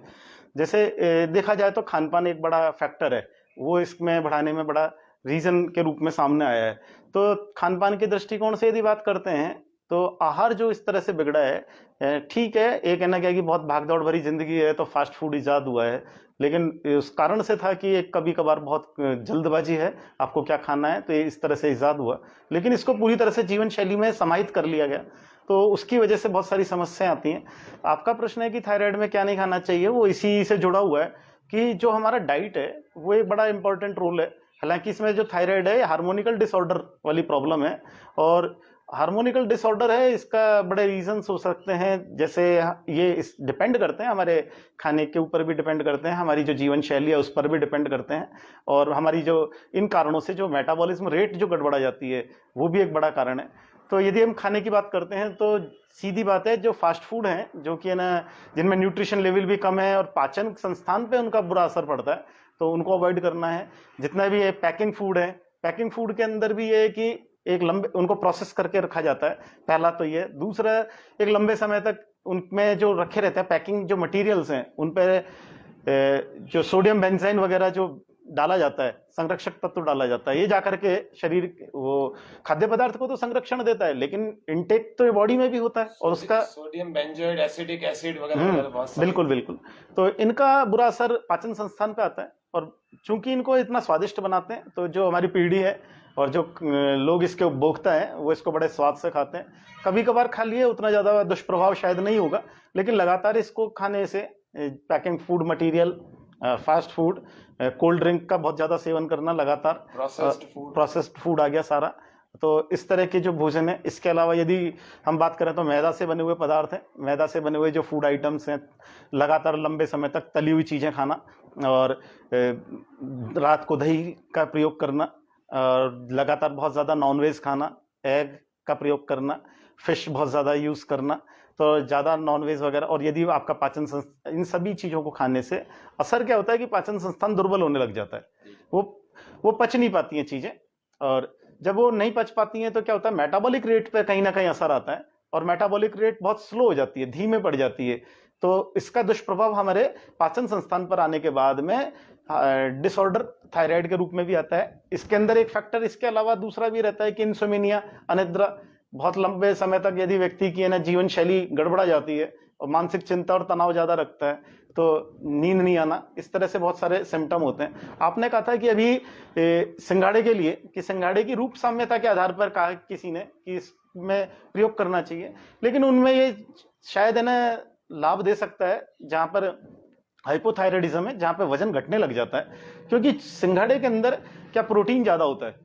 B: जैसे देखा जाए तो खान पान एक बड़ा फैक्टर है, वो इसमें बढ़ाने में बड़ा रीजन के रूप में सामने आया है। तो खान पान के दृष्टिकोण से यदि बात करते हैं तो आहार जो इस तरह से बिगड़ा है, ठीक है, एक है ना क्या कि बहुत भागदौड़ भरी जिंदगी है तो फास्ट फूड इजाद हुआ है, लेकिन उस कारण से था कि एक कभी कभार बहुत जल्दबाजी है, आपको क्या खाना है, तो ये इस तरह से इजाद हुआ, लेकिन इसको पूरी तरह से जीवन शैली में समाहित कर लिया गया, तो उसकी वजह से बहुत सारी समस्याएं आती हैं। आपका प्रश्न है कि थायराइड में क्या नहीं खाना चाहिए, वो इसी से जुड़ा हुआ है कि जो हमारा डाइट है वो एक बड़ा इंपॉर्टेंट रोल है। हालांकि इसमें जो थायराइड है हार्मोनिकल डिसऑर्डर वाली प्रॉब्लम है, और हार्मोनिकल डिसऑर्डर है इसका बड़े रीजंस हो सकते हैं, जैसे ये इस डिपेंड करते हैं, हमारे खाने के ऊपर भी डिपेंड करते हैं, हमारी जो जीवन शैली है उस पर भी डिपेंड करते हैं, और हमारी जो इन कारणों से जो मेटाबॉलिज्म रेट जो गड़बड़ा जाती है वो भी एक बड़ा कारण है। तो यदि हम खाने की बात करते हैं तो सीधी बात है, जो फास्ट फूड है जो कि है ना जिनमें न्यूट्रिशन लेवल भी कम है और पाचन संस्थान पे उनका बुरा असर पड़ता है, तो उनको अवॉइड करना है। जितना भी ये पैकिंग फूड है, पैकिंग फूड के अंदर भी ये है कि एक लंबे उनको प्रोसेस करके रखा जाता है, पहला तो ये। दूसरा, एक लंबे समय तक उनमें जो रखे रहते हैं पैकिंग जो मटेरियल्स हैं उन पर जो सोडियम बेंजाइन वगैरह जो डाला जाता है, संरक्षक तत्व डाला जाता है, ये जाकर के शरीर वो खाद्य पदार्थ को तो संरक्षण देता है लेकिन इनटेक तो बॉडी में भी होता है, और उसका
A: सोडियम बेंजोएट एसिडिक एसिड वगैरह बहुत
B: बिल्कुल बिल्कुल, तो इनका बुरा असर पाचन संस्थान पे आता है। और चूंकि इनको इतना स्वादिष्ट बनाते हैं तो जो हमारी पीढ़ी है और जो लोग इसके उपभोक्ता हैं वो इसको बड़े स्वाद से खाते हैं। कभी कभार खा लिए, उतना ज्यादा दुष्प्रभाव शायद नहीं होगा, लेकिन लगातार इसको खाने से packing food material, fast food, cold drink का बहुत ज्यादा सेवन करना, लगातार प्रोसेस्ड फूड आ गया सारा, तो इस तरह के जो भोजन है। इसके अलावा यदि हम बात करें तो मैदा से बने हुए पदार्थ हैं, मैदा से बने हुए जो फूड आइटम्स हैं, लगातार लंबे समय तक तली हुई चीजें खाना, और रात को दही का प्रयोग करना, और लगातार बहुत ज्यादा नॉनवेज खाना, एग का प्रयोग करना, फिश बहुत ज़्यादा यूज़ करना, तो ज़्यादा नॉनवेज वगैरह, और यदि आपका पाचन संस्थान, इन सभी चीज़ों को खाने से असर क्या होता है कि पाचन संस्थान दुर्बल होने लग जाता है। वो पच नहीं पाती हैं चीज़ें, और जब वो नहीं पच पाती हैं तो क्या होता है, मेटाबॉलिक रेट पे कहीं ना कहीं असर आता है, और मेटाबॉलिक रेट बहुत स्लो हो जाती है, धीमे पड़ जाती है। तो इसका दुष्प्रभाव हमारे पाचन संस्थान पर आने के बाद में डिसऑर्डर थायराइड के रूप में भी आता है। इसके अंदर एक फैक्टर इसके अलावा दूसरा भी रहता है कि इंसोमिनिया, अनिद्रा, बहुत लंबे समय तक यदि व्यक्ति की है ना जीवन शैली गड़बड़ा जाती है और मानसिक चिंता और तनाव ज्यादा रखता है, तो नींद नहीं आना, इस तरह से बहुत सारे सिम्टम होते हैं। आपने कहा था कि अभी सिंघाड़े के लिए, कि सिंघाड़े की रूप साम्यता के आधार पर कहा किसी ने कि इसमें प्रयोग करना चाहिए, लेकिन उनमें ये शायद है ना लाभ दे सकता है जहां पर हाइपोथायराइडिज्म है, जहां पर वजन घटने लग जाता है, क्योंकि सिंघाड़े के अंदर क्या प्रोटीन ज्यादा होता है,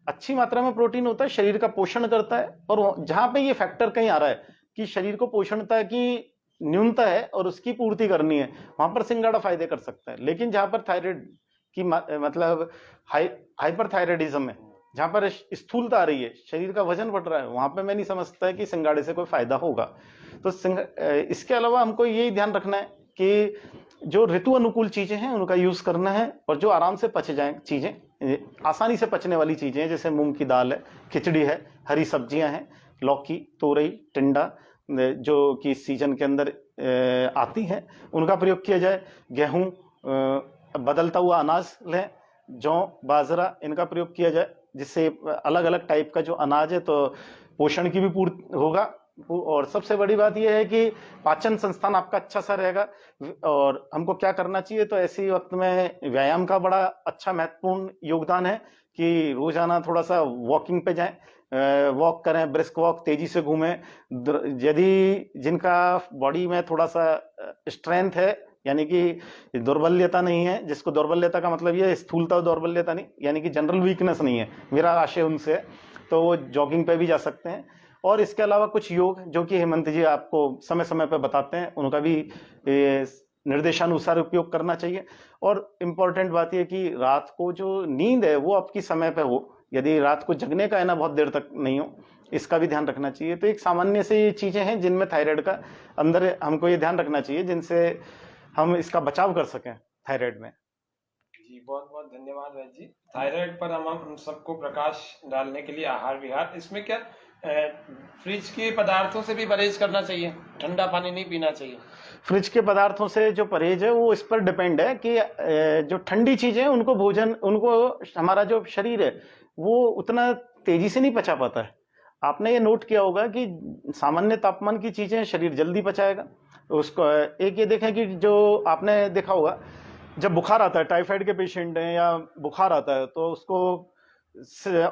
B: अच्छी मात्रा में प्रोटीन होता है, शरीर का पोषण करता है। और जहां पे ये फैक्टर कहीं आ रहा है कि शरीर को पोषणता की न्यूनता है और उसकी पूर्ति करनी है, वहां पर सिंघाड़ा फायदे कर सकता है। लेकिन जहां पर थायराइड की मतलब हाइपरथायराइडिज्म है, जहां पर स्थूलता आ रही है, शरीर का वजन बढ़ रहा है, वहां पे मैं नहीं समझता है कि सिंघाड़े से कोई फायदा होगा। तो इसके अलावा हमको यही ध्यान रखना है कि जो ऋतु अनुकूल चीजें हैं उनका यूज करना है, और जो आराम से पच जाए चीजें, आसानी से पचने वाली चीजें हैं, जैसे मूंग की दाल है, खिचड़ी है, हरी सब्जियां हैं, लौकी, तोरई, टिंडा, जो कि सीजन के अंदर आती हैं, उनका प्रयोग किया जाए। गेहूं, बदलता हुआ अनाज लें, जौ, बाजरा, इनका प्रयोग किया जाए, जिससे अलग अलग टाइप का जो अनाज है तो पोषण की भी पूर्ति होगा। और सबसे बड़ी बात यह है कि पाचन संस्थान आपका अच्छा सा रहेगा। और हमको क्या करना चाहिए, तो ऐसे वक्त में व्यायाम का बड़ा अच्छा महत्वपूर्ण योगदान है कि रोजाना थोड़ा सा वॉकिंग पे जाएं, वॉक करें, ब्रिस्क वॉक, तेजी से घूमें। यदि जिनका बॉडी में थोड़ा सा स्ट्रेंथ है, यानी कि दुर्बल्यता नहीं है, जिसको दुर्बल्यता का मतलब ये स्थूलता और दुर्बल्यता नहीं, यानी कि जनरल वीकनेस नहीं है, मेरा आशय उनसे, तो वो जॉगिंग पे भी जा सकते हैं। और इसके अलावा कुछ योग जो कि हेमंत जी आपको समय समय पर बताते हैं, उनका भी निर्देशानुसार उपयोग करना चाहिए। और इम्पोर्टेंट बात यह कि रात को जो नींद है वो आपकी समय पे हो, यदि रात को जगने का है ना बहुत देर तक नहीं हो, इसका भी ध्यान रखना चाहिए। तो एक सामान्य से ये चीजें हैं जिनमें थायराइड का अंदर हमको ये ध्यान रखना चाहिए, जिनसे हम इसका बचाव कर सकें थायराइड में।
A: जी बहुत बहुत धन्यवाद वैद्य जी। थायराइड पर हम सबको प्रकाश डालने के लिए आहार विहार, इसमें क्या फ्रिज के पदार्थों से भी परहेज करना चाहिए, ठंडा पानी नहीं पीना चाहिए?
B: फ्रिज के पदार्थों से जो परहेज है वो इस पर डिपेंड है कि जो ठंडी चीजें उनको उनको हमारा जो शरीर है वो उतना तेजी से नहीं पचा पाता है। आपने ये नोट किया होगा कि सामान्य तापमान की चीजें शरीर जल्दी पचाएगा। उसको एक ये देखें कि जो आपने देखा होगा, जब बुखार आता है, टाइफाइड के पेशेंट हैं या बुखार आता है, तो उसको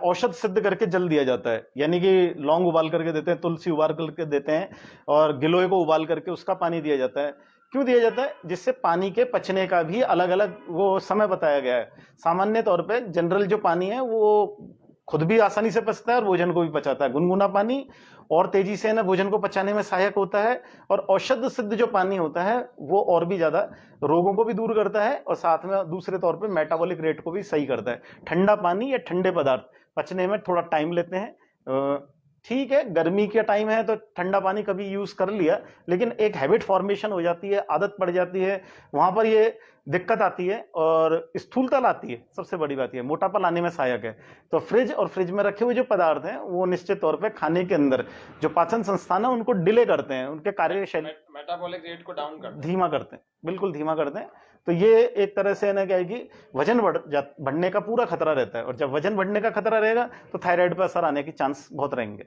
B: औषध सिद्ध करके जल दिया जाता है, यानी कि लौंग उबाल करके देते हैं, तुलसी उबाल करके देते हैं, और गिलोय को उबाल करके उसका पानी दिया जाता है। क्यों दिया जाता है? जिससे पानी के पचने का भी अलग अलग वो समय बताया गया है। सामान्य तौर पे जनरल जो पानी है वो खुद भी आसानी से पचता है और भोजन को भी पचाता है। गुनगुना पानी और तेजी से ना भोजन को पचाने में सहायक होता है, और औषध सिद्ध जो पानी होता है वो और भी ज्यादा रोगों को भी दूर करता है, और साथ में दूसरे तौर पे मेटाबॉलिक रेट को भी सही करता है। ठंडा पानी या ठंडे पदार्थ पचने में थोड़ा टाइम लेते हैं। ठीक है, गर्मी का टाइम है तो ठंडा पानी कभी यूज कर लिया, लेकिन एक हैबिट फॉर्मेशन हो जाती है, आदत पड़ जाती है, वहां पर ये दिक्कत आती है और स्थूलता लाती है। सबसे बड़ी बात ये मोटापा लाने में सहायक है। तो फ्रिज और फ्रिज में रखे हुए जो पदार्थ हैं वो निश्चित तौर पे खाने के अंदर जो पाचन संस्थान है उनको डिले करते हैं, उनके कार्यशैली
A: मेटाबॉलिक रेट को डाउन करते हैं,
B: धीमा करते हैं, बिल्कुल धीमा करते हैं। तो ये एक तरह से ना क्या है कि वजन बढ़ने का पूरा खतरा रहता है, और जब वजन बढ़ने का खतरा रहेगा तो थायराइड पर असर आने के चांस बहुत रहेंगे।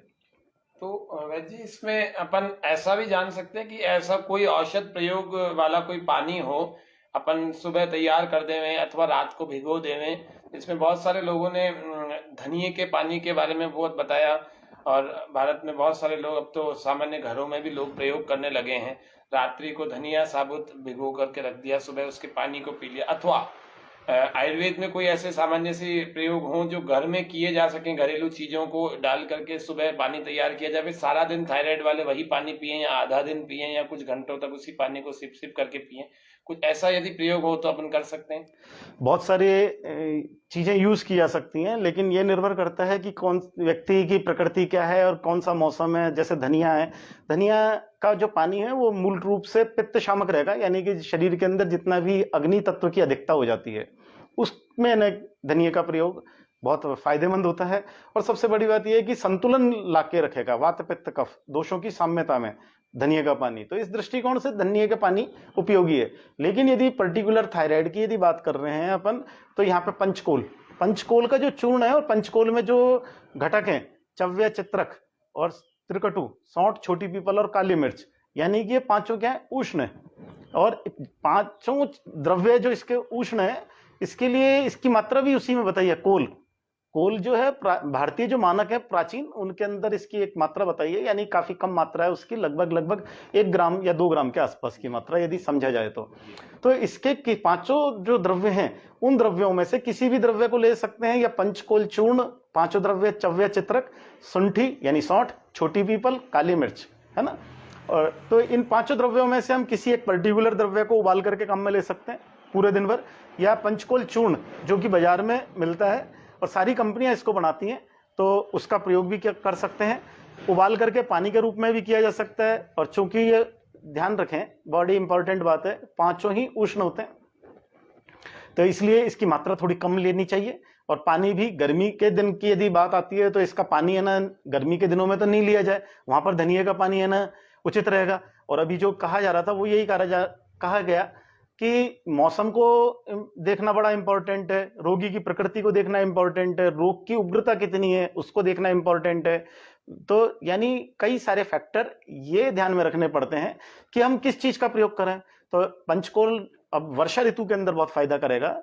A: तो वैद्य जी इसमें अपन ऐसा भी जान सकते हैं कि ऐसा कोई औषध प्रयोग वाला कोई पानी हो, अपन सुबह तैयार कर देवें अथवा रात को भिगो देवें। इसमें बहुत सारे लोगों ने धनिए के पानी के बारे में बहुत बताया, और भारत में बहुत सारे लोग अब तो सामान्य घरों में भी लोग प्रयोग करने लगे हैं। रात्रि को धनिया साबुत भिगो करके रख दिया, सुबह उसके पानी को पी लिया। अथवा आयुर्वेद में कोई ऐसे सामान्य से प्रयोग हों जो घर में किए जा सकें, घरेलू चीजों को डाल करके सुबह पानी तैयार किया जाए, सारा दिन थायराइड वाले वही पानी पिए या आधा दिन पिए या कुछ घंटों तक उसी पानी को सिप सिप करके पिए, कुछ ऐसा यदि प्रयोग हो तो अपन कर सकते हैं?
B: बहुत सारे चीजें यूज की जा सकती हैं, लेकिन ये निर्भर करता है कि कौन व्यक्ति की प्रकृति क्या है और कौन सा मौसम है। जैसे धनिया है, धनिया का जो पानी है वो मूल रूप से पित्त शामक रहेगा, यानी कि शरीर के अंदर जितना भी अग्नि तत्व की अधिकता हो जाती है उसमें न धनिया का प्रयोग बहुत फायदेमंद होता है। और सबसे बड़ी बात यह है कि संतुलन लाके रखेगा वात पित्त कफ दोषों की साम्यता में धनिया का पानी। तो इस दृष्टिकोण से धनिया का पानी उपयोगी है। लेकिन यदि पर्टिकुलर थायराइड की यदि बात कर रहे हैं अपन, तो यहाँ पे पंचकोल का जो चूर्ण है और पंचकोल में जो घटक हैं चव्य, चित्रक और त्रिकटु, सौंठ, छोटी पीपल और काली मिर्च, यानी कि ये पांचों क्या है, उष्ण है। और पांचों द्रव्य जो इसके उष्ण है, इसके लिए इसकी मात्रा भी उसी में बताइए। कोल जो है भारतीय जो मानक है प्राचीन, उनके अंदर इसकी एक मात्रा बताइए, यानी काफी कम मात्रा है उसकी, लगभग 1 ग्राम या 2 ग्राम के आसपास की मात्रा यदि समझा जाए तो इसके पांचों जो द्रव्य हैं उन द्रव्यों में से किसी भी द्रव्य को ले सकते हैं, या पंचकोल चूर्ण, पांचों द्रव्य चव्य, चित्रक, शुंठी यानी सौंठ, छोटी पीपल, काली मिर्च, है ना। और तो इन पांचों द्रव्यों में से हम किसी एक पर्टिकुलर द्रव्य को उबाल करके काम में ले सकते हैं पूरे दिन भर, या पंचकोल चूर्ण जो कि बाजार में मिलता है और सारी कंपनियां इसको बनाती हैं, तो उसका प्रयोग भी कर सकते हैं। उबाल करके पानी के रूप में भी किया जा सकता है। और चूंकि ये ध्यान रखें, बॉडी इंपॉर्टेंट बात है, पांचों ही उष्ण होते हैं, तो इसलिए इसकी मात्रा थोड़ी कम लेनी चाहिए। और पानी भी गर्मी के दिन की यदि बात आती है तो इसका पानी है ना गर्मी के दिनों में तो नहीं लिया जाए, वहां पर धनिया का पानी है ना उचित रहेगा। और अभी जो कहा जा रहा था वो यही कहा गया कि मौसम को देखना बड़ा इंपॉर्टेंट है, रोगी की प्रकृति को देखना इंपॉर्टेंट है, रोग की उग्रता कितनी है उसको देखना इंपॉर्टेंट है। तो यानी कई सारे फैक्टर ये ध्यान में रखने पड़ते हैं कि हम किस चीज का प्रयोग करें। तो पंचकोल अब वर्षा ऋतु के अंदर बहुत फायदा करेगा,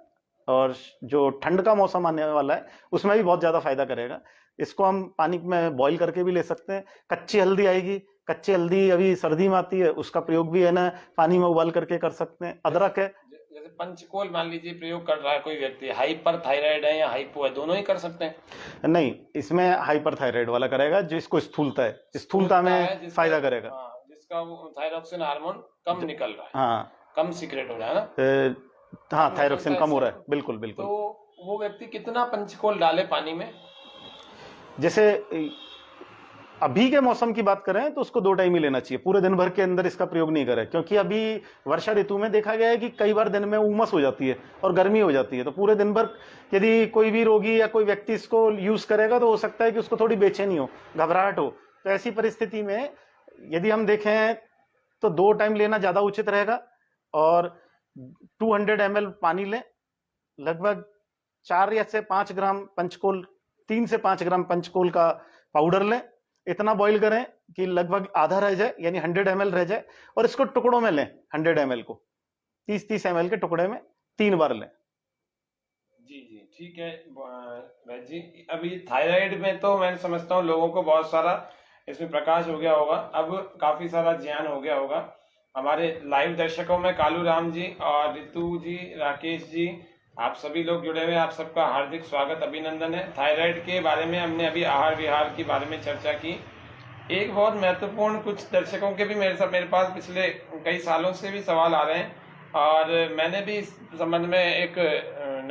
B: और जो ठंड का मौसम आने वाला है उसमें भी बहुत ज्यादा फायदा करेगा। इसको हम पानी में बॉईल करके भी ले सकते हैं। कच्ची हल्दी आएगी, कच्ची हल्दी अभी सर्दी में आती है, उसका प्रयोग भी है ना पानी में उबाल करके कर सकते हैं। अदरक है,
A: जैसे पंचकोल मान लीजिए प्रयोग कर रहा है कोई व्यक्ति, हाइपर थायराइड है या हाइपो है, दोनों ही कर सकते हैं?
B: नहीं, इसमें हाइपर थायराइड वाला करेगा जिसको स्थूलता है, स्थूलता में फायदा करेगा।
A: जिसका वो थायरोक्सिन हार्मोन कम निकल रहा है,
B: हाँ
A: कम सीक्रेट हो रहा है ना,
B: हाँ थायरोक्सिन कम हो रहा है, बिल्कुल बिल्कुल।
A: तो वो व्यक्ति कितना पंचकोल डाले पानी में?
B: जैसे अभी के मौसम की बात करें तो उसको 2 टाइम ही लेना चाहिए, पूरे दिन भर के अंदर इसका प्रयोग नहीं करें, क्योंकि अभी वर्षा ऋतु में देखा गया है कि कई बार दिन में उमस हो जाती है और गर्मी हो जाती है। तो पूरे दिन भर यदि कोई भी रोगी या कोई व्यक्ति इसको यूज करेगा तो हो सकता है कि उसको थोड़ी बेचैनी हो, घबराहट हो। तो ऐसी परिस्थिति में यदि हम देखें तो 2 टाइम लेना ज्यादा उचित रहेगा। और 200 ml पानी लें, लगभग 4 या से 5 ग्राम पंचकोल, 3 से 5 ग्राम पंचकोल का पाउडर लें, इतना बॉईल करें कि लगभग आधा रह जाए, यानी 100 ml रह जाए, और इसको टुकड़ों में लें। 100 ml को 30-30 ml के टुकड़े में 3 बार लें।
A: जी जी ठीक है वैद्य जी। अभी थायराइड में तो मैं समझता हूँ लोगों को बहुत सारा इसमें प्रकाश हो गया होगा, अब काफी सारा ज्ञान हो गया होगा। हमारे लाइव दर्शकों में कालू राम जी और ऋतु जी, राकेश जी, आप सभी लोग जुड़े हुए, आप सबका हार्दिक स्वागत, अभिनंदन है। थायराइड के बारे में हमने अभी आहार विहार के बारे में चर्चा की। एक बहुत महत्वपूर्ण, कुछ दर्शकों के भी मेरे पास पिछले कई सालों से भी सवाल आ रहे हैं, और मैंने भी इस संबंध में एक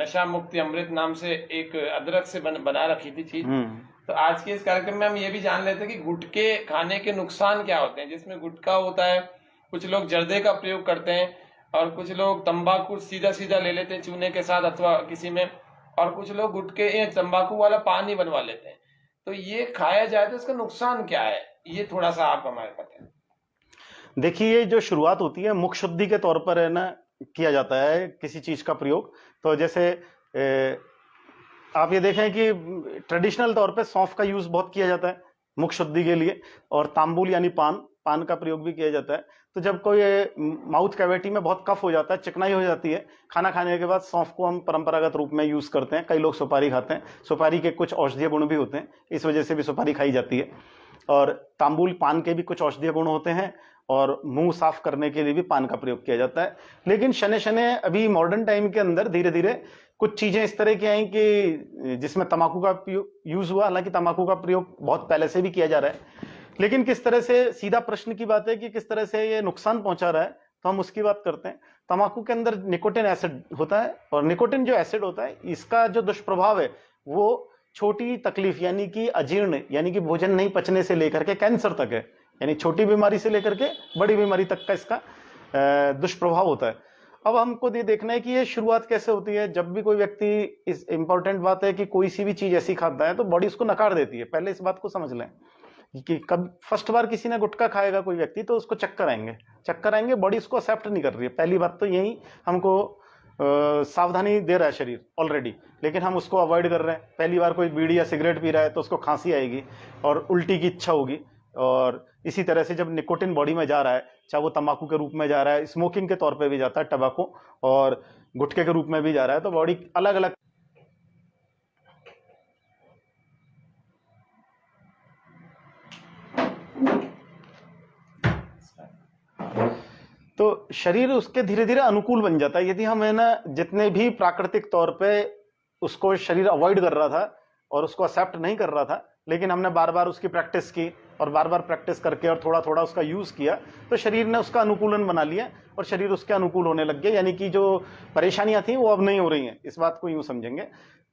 A: नशा मुक्ति अमृत नाम से एक अदरक से बना रखी थी चीज। तो आज के इस कार्यक्रम में हम ये भी जान लेते हैं कि गुटखे खाने के नुकसान क्या होते हैं। जिसमें गुटखा होता है, कुछ लोग जर्दे का प्रयोग करते हैं, और कुछ लोग तंबाकू सीधा ले लेते हैं चूने के साथ अथवा किसी में, और कुछ लोग गुटखे या तंबाकू वाला पानी बनवा लेते हैं। तो ये खाया जाए तो इसका नुकसान क्या है, ये थोड़ा सा आप हमारे बताएं।
B: देखिए, ये जो शुरुआत होती है मुख शुद्धि के तौर पर है ना किया जाता है किसी चीज का प्रयोग। तो जैसे आप ये देखें कि ट्रेडिशनल तौर पे सौंफ का यूज बहुत किया जाता है मुख शुद्धि के लिए, और तांबुल यानी पान का प्रयोग भी किया जाता है। तो जब कोई माउथ कैविटी में बहुत कफ हो जाता है, चिकनाई हो जाती है, खाना खाने के बाद सौंफ को हम परंपरागत रूप में यूज करते हैं। कई लोग सुपारी खाते हैं, सुपारी के कुछ औषधीय गुण भी होते हैं, इस वजह से भी सुपारी खाई जाती है। और तांबुल पान के भी कुछ औषधीय गुण होते हैं, और मुंह साफ करने के लिए भी पान का प्रयोग किया जाता है। लेकिन शने शने अभी मॉडर्न टाइम के अंदर धीरे धीरे कुछ चीजें इस तरह की आई कि जिसमें तंबाकू का यूज हुआ। हालांकि तंबाकू का प्रयोग बहुत पहले से भी किया जा रहा है, लेकिन किस तरह से, सीधा प्रश्न की बात है कि किस तरह से ये नुकसान पहुंचा रहा है, तो हम उसकी बात करते हैं। तंबाकू के अंदर निकोटिन एसिड होता है, और निकोटिन जो एसिड होता है इसका जो दुष्प्रभाव है वो छोटी तकलीफ यानी कि अजीर्ण यानी कि भोजन नहीं पचने से लेकर के कैंसर तक है, यानी छोटी बीमारी से लेकर के बड़ी बीमारी तक का इसका दुष्प्रभाव होता है। अब हमको ये देखना है कि ये शुरुआत कैसे होती है। जब भी कोई व्यक्ति, इस इंपॉर्टेंट बात है कि कोई सी भी चीज ऐसी खाता है तो बॉडी उसको नकार देती है। पहले इस बात को समझ लें कि कब फर्स्ट बार किसी ने गुटखा खाएगा कोई व्यक्ति तो उसको चक्कर आएंगे, चक्कर आएंगे, बॉडी उसको एक्सेप्ट नहीं कर रही है। पहली बात तो यही हमको सावधानी दे रहा है शरीर ऑलरेडी, लेकिन हम उसको अवॉइड कर रहे हैं। पहली बार कोई बीड़ी या सिगरेट पी रहा है तो उसको खांसी आएगी और उल्टी की इच्छा होगी। और इसी तरह से जब निकोटिन बॉडी में जा रहा है, चाहे वो तंबाकू के रूप में जा रहा है, स्मोकिंग के तौर पे भी जाता है टबैको, और गुटखे के रूप में भी जा रहा है, तो बॉडी अलग अलग। तो शरीर उसके धीरे धीरे अनुकूल बन जाता है। यदि हम है ना जितने भी प्राकृतिक तौर पे उसको शरीर अवॉइड कर रहा था और उसको एक्सेप्ट नहीं कर रहा था, लेकिन हमने बार बार उसकी प्रैक्टिस की और बार बार प्रैक्टिस करके और थोड़ा थोड़ा उसका यूज किया, तो शरीर ने उसका अनुकूलन बना लिया और शरीर उसके अनुकूल होने लग गया। यानी कि जो परेशानियां थी वो अब नहीं हो रही हैं, इस बात को यूं समझेंगे।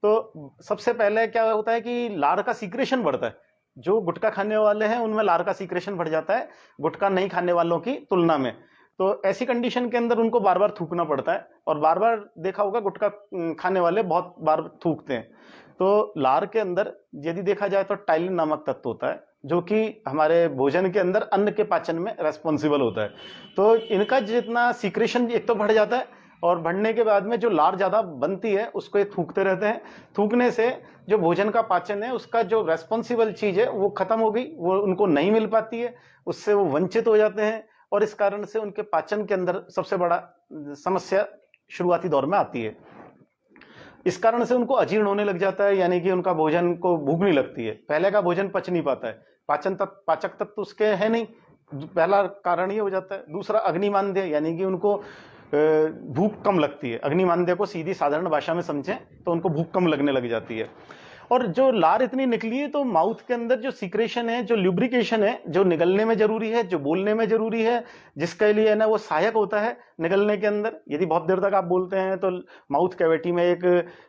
B: तो सबसे पहले क्या होता है कि लार का सीक्रेशन बढ़ता है। जो गुटखा खाने वाले हैं उनमें लार का सीक्रेशन बढ़ जाता है गुटखा नहीं खाने वालों की तुलना में। तो ऐसी कंडीशन के अंदर उनको बार बार थूकना पड़ता है, और बार बार देखा होगा गुटखा खाने वाले बहुत बार थूकते हैं। तो लार के अंदर यदि देखा जाए तो टाइलिन नामक तत्व होता है जो कि हमारे भोजन के अंदर अन्न के पाचन में रेस्पॉन्सिबल होता है। तो इनका जितना सीक्रेशन एक तो बढ़ जाता है, और बढ़ने के बाद में जो लार ज्यादा बनती है उसको ये थूकते रहते हैं। थूकने से जो भोजन का पाचन है उसका जो रेस्पॉन्सिबल चीज है वो खत्म हो गई, वो उनको नहीं मिल पाती है, उससे वो वंचित हो जाते हैं, और इस कारण से उनके पाचन के अंदर सबसे बड़ा समस्या शुरुआती दौर में आती है। इस कारण से उनको अजीर्ण होने लग जाता है, यानी कि उनका भोजन को भूख नहीं लगती है, पहले का भोजन पच नहीं पाता है, पाचक तत्व उसके है नहीं, पहला कारण ये हो जाता है। दूसरा अग्निमांद्य, यानी कि उनको भूख कम लगती है। अग्निमांद्य को सीधी साधारण भाषा में समझें तो उनको भूख कम लगने लग जाती है। और जो लार इतनी निकली है तो माउथ के अंदर जो सीक्रेशन है, जो ल्यूब्रिकेशन है, जो निगलने में जरूरी है, जो बोलने में जरूरी है, जिसके लिए है ना वो सहायक होता है निगलने के अंदर। यदि बहुत देर तक आप बोलते हैं तो माउथ कैविटी में एक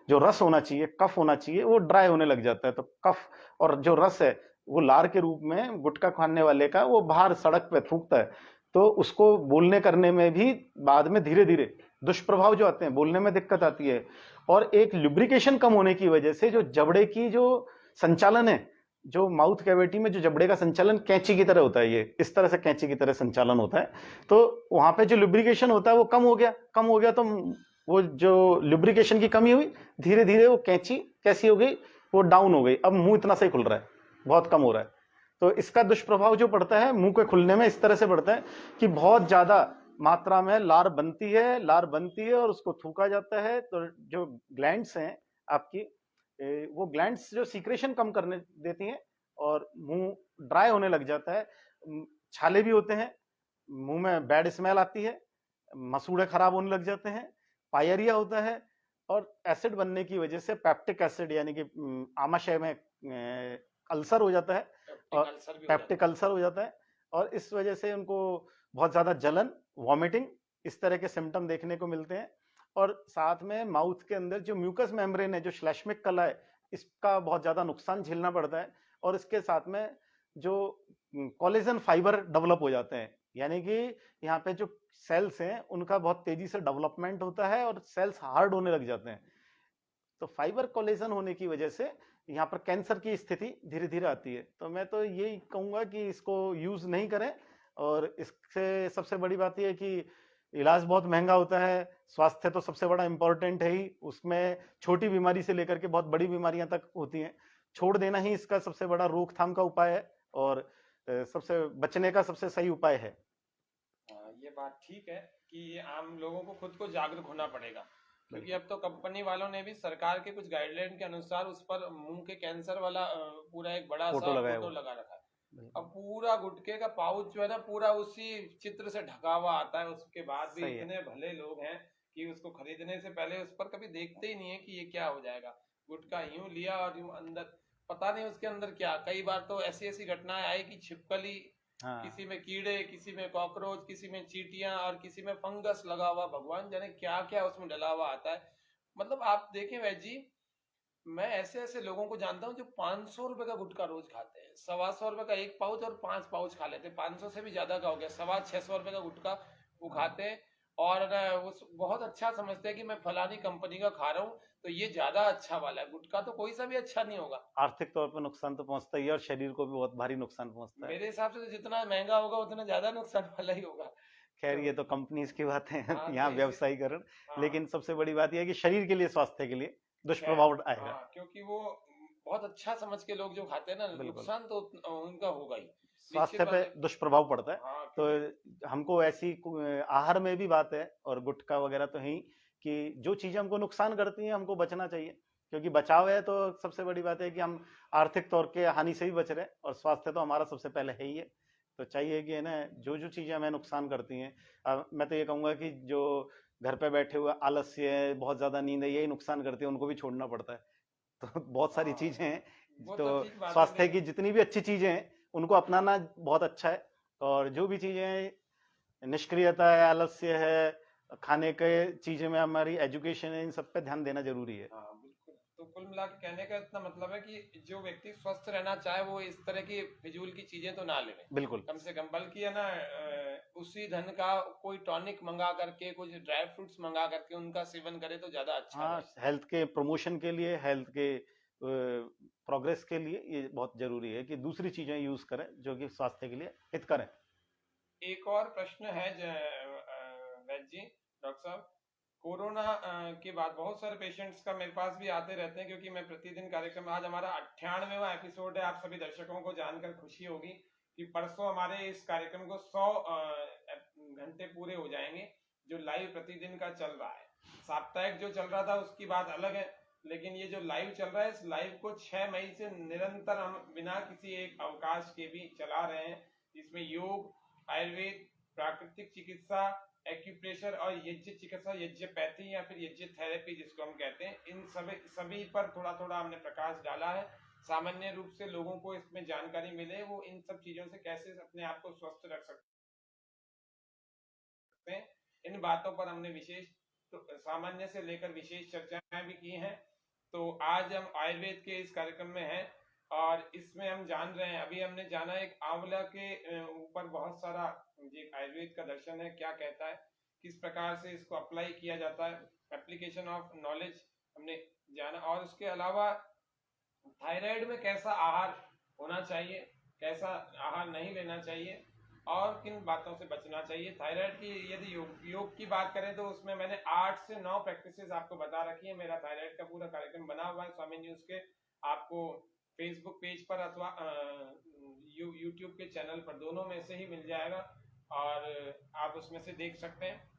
B: जो रस होना चाहिए, कफ होना चाहिए, वो ड्राई होने लग जाता है। तो कफ और जो रस है वो लार के रूप में गुटखा खाने वाले का वो बाहर सड़क पे थूकता है, तो उसको बोलने करने में भी बाद में धीरे धीरे दुष्प्रभाव जो आते हैं, बोलने में दिक्कत आती है। और एक लुब्रिकेशन कम होने की वजह से जो जबड़े की जो संचालन है, जो माउथ कैविटी में जो जबड़े का संचालन कैंची की तरह होता है, ये इस तरह से कैंची की तरह संचालन होता है, तो वहां पे जो लुब्रिकेशन होता है वो कम हो गया। तो वो जो लुब्रिकेशन की कमी हुई, धीरे धीरे वो कैंची कैसी हो गई, वो डाउन हो गई। अब मुंह इतना सही खुल रहा है, बहुत कम हो रहा है। तो इसका दुष्प्रभाव जो पड़ता है मुंह के खुलने में इस तरह से पड़ता है कि बहुत ज्यादा मात्रा में लार बनती है और उसको थूका जाता है। तो जो ग्लैंड्स हैं आपकी, वो ग्लैंड्स जो सीक्रेशन कम करने देती हैं और मुंह ड्राई होने लग जाता है। छाले भी होते हैं, मुंह में बैड स्मेल आती है, मसूड़े खराब होने लग जाते हैं, पायरिया होता है, और एसिड बनने की वजह से पैप्टिक एसिड यानी कि आमाशय में अल्सर हो जाता है, और पैप्टिक अल्सर हो जाता है। और इस वजह से उनको बहुत ज्यादा जलन, वॉमिटिंग, इस तरह के सिम्टम देखने को मिलते हैं। और साथ में माउथ के अंदर जो म्यूकस मेम्ब्रेन है, जो श्लेष्मिक कला है, इसका बहुत ज्यादा नुकसान झेलना पड़ता है। और इसके साथ में जो कोलेजन फाइबर डेवलप हो जाते हैं, यानी कि यहाँ पे जो सेल्स हैं उनका बहुत तेजी से डेवलपमेंट होता है और सेल्स हार्ड होने लग जाते हैं। तो फाइबर कोलेजन होने की वजह से यहाँ पर कैंसर की स्थिति धीरे धीरे आती है। तो मैं तो यही कहूंगा कि इसको यूज नहीं करें। और इससे सबसे बड़ी बात यह है कि इलाज बहुत महंगा होता है, स्वास्थ्य तो सबसे बड़ा इंपॉर्टेंट है ही, उसमें छोटी बीमारी से लेकर के बहुत बड़ी बीमारियां तक होती हैं। छोड़ देना ही इसका सबसे बड़ा रोकथाम का उपाय है और सबसे बचने का सबसे सही उपाय है।
A: ये बात ठीक है कि आम लोगों को खुद को जागरूक होना पड़ेगा, क्योंकि अब तो कंपनी वालों ने भी सरकार के कुछ गाइडलाइन के अनुसार उस पर मुंह के कैंसर वाला पूरा एक बड़ा सा फोटो लगा रखा है। अब पूरा गुटखे का पाउच जो है ना पूरा उसी चित्र से ढका हुआ आता है। उसके बाद भी इतने भले लोग हैं कि उसको खरीदने से पहले उस पर कभी देखते ही नहीं है कि ये क्या हो जाएगा। गुटखा यूं लिया और यूं अंदर पता नहीं उसके अंदर क्या। कई बार तो ऐसी ऐसी घटनाएं आई कि छिपकली
B: हाँ
A: किसी में कीड़े, किसी में कॉकरोच, किसी में चींटियां और किसी में फंगस लगा हुआ, भगवान जाने क्या क्या उसमें डला हुआ आता है। मतलब आप देखें वैद जी, मैं ऐसे ऐसे लोगों को जानता हूँ जो 500 रुपए का गुटखा रोज खाते हैं, 125 रुपए का एक पाउच और 5 पाउच खा लेते हैं, 500 से भी ज्यादा का हो गया, 650 रुपए का गुटखा वो खाते हैं। और ना वो बहुत अच्छा समझते हैं कि मैं फलानी कंपनी का खा रहा हूँ तो ये ज्यादा अच्छा वाला है। गुटखा तो कोई सा भी अच्छा नहीं होगा।
B: आर्थिक तौर पर नुकसान तो पहुंचता ही है और शरीर को भी बहुत भारी नुकसान पहुंचता है।
A: मेरे हिसाब से तो जितना महंगा होगा उतना ज्यादा नुकसान वाला ही होगा।
B: खैर
A: तो
B: ये तो कंपनीज की बातें हैं,
A: हाँ, तो
B: यहाँ
A: इसी
B: व्यवसायीकरण।
A: हाँ
B: लेकिन सबसे बड़ी बात यह है कि शरीर के लिए, स्वास्थ्य के लिए
A: खैर,
B: दुष्प्रभाव आएगा।
A: हाँ क्योंकि वो बहुत अच्छा समझ के लोग जो खाते हैं ना,
B: बिल्कुल।
A: नुकसान तो उनका होगा ही, निश्चित
B: स्वास्थ्य पे
A: बात है।
B: दुष्प्रभाव पड़ता है।
A: हाँ क्योंकि
B: तो हमको ऐसी आहार में भी बात है और गुटखा वगैरह तो ही, कि जो चीजें हमको नुकसान करती हैं हमको बचना चाहिए। क्योंकि बचाव है तो सबसे बड़ी बात है कि हम आर्थिक तौर के हानि से भी बच रहे हैं, और स्वास्थ्य तो हमारा सबसे पहले है ही है। तो चाहिए कि है ना, जो जो चीजें हमें नुकसान करती हैं, मैं तो ये कहूंगा कि जो घर पे बैठे हुए आलस्य है, बहुत ज्यादा नींद है, यही नुकसान करती है, उनको भी छोड़ना पड़ता है। तो बहुत सारी
A: हाँ
B: चीजें हैं।
A: वो
B: तो
A: तो ठीक बात है
B: स्वास्थ्य की
A: लेकिन
B: जितनी भी अच्छी चीजें हैं उनको अपनाना बहुत अच्छा है। और जो भी चीजें निष्क्रियता है, आलस्य है, खाने के चीजें में हमारी एजुकेशन है, इन सब पे ध्यान देना जरूरी है।
A: हाँ बिल्कुल। तो कुल मिला के कहने का इतना मतलब है कि जो व्यक्ति स्वस्थ रहना चाहे वो इस तरह की फिजूल की चीजें तो ना लेवे,
B: बिल्कुल।
A: कम से कम। बल्कि है ना, उसी धन का कोई टॉनिक मंगा करके, कुछ ड्राई फ्रूट्स मंगा करके उनका सेवन करे तो ज्यादा अच्छा
B: हाँ,
A: रहेगा।
B: हेल्थ के प्रमोशन के लिए, हेल्थ के प्रोग्रेस के लिए ये बहुत जरूरी है कि दूसरी चीजें यूज करें जो कि स्वास्थ्य के लिए हितकर है।
A: एक और प्रश्न है वैद जी, डॉक्टर साहब, कोरोना के बाद बहुत सारे पेशेंट्स का मेरे पास भी आते रहते हैं, क्योंकि मैं प्रतिदिन कार्यक्रम, आज हमारा 98वां एपिसोड है। आप सभी दर्शकों को जानकर खुशी होगी कि परसों हमारे इस कार्यक्रम को 100 घंटे पूरे हो जाएंगे, जो लाइव प्रतिदिन का चल रहा है। साप्ताहिक जो चल रहा था उसकी बात अलग है, लेकिन ये जो लाइव चल रहा है, इस लाइव को 6 मई से निरंतर हम बिना किसी एक अवकाश के भी चला रहे हैं। इसमें योग, आयुर्वेद, प्राकृतिक चिकित्सा, एक्यूप्रेशर और यज्ञ चिकित्सा, यज्ञपैथी या फिर यज्ञ थेरेपी जिसको हम कहते हैं, इन सभी पर थोड़ा थोड़ा हमने प्रकाश डाला है। सामान्य रूप से लोगों को इसमें जानकारी मिले वो इन सब चीजों से कैसे अपने आप को स्वस्थ रख सकते हैं, इन बातों पर हमने विशेष, तो सामान्य से लेकर विशेष चर्चाएं भी की हैं। तो आज हम आयुर्वेद के इस कार्यक्रम में हैं और इसमें हम जान रहे हैं, अभी हमने जाना एक आंवला के ऊपर बहुत सारा ये आयुर्वेद का दर्शन है, क्या कहता है, किस प्रकार से इसको अप्लाई किया जाता है, एप्लीकेशन ऑफ नॉलेज हमने जाना। और उसके अलावा थायराइड में कैसा आहार होना चाहिए, कैसा आहार नहीं लेना चाहिए और किन बातों से बचना चाहिए। थायराइड की यदि योग की बात करें तो उसमें मैंने 8 से 9 प्रैक्टिसेस आपको बता रखी है। मेरा थायराइड का पूरा कार्यक्रम बना हुआ है स्वामी न्यूज के, आपको फेसबुक पेज पर अथवा यूट्यूब के चैनल पर, दोनों में से ही मिल जाएगा और आप उसमें से देख सकते हैं।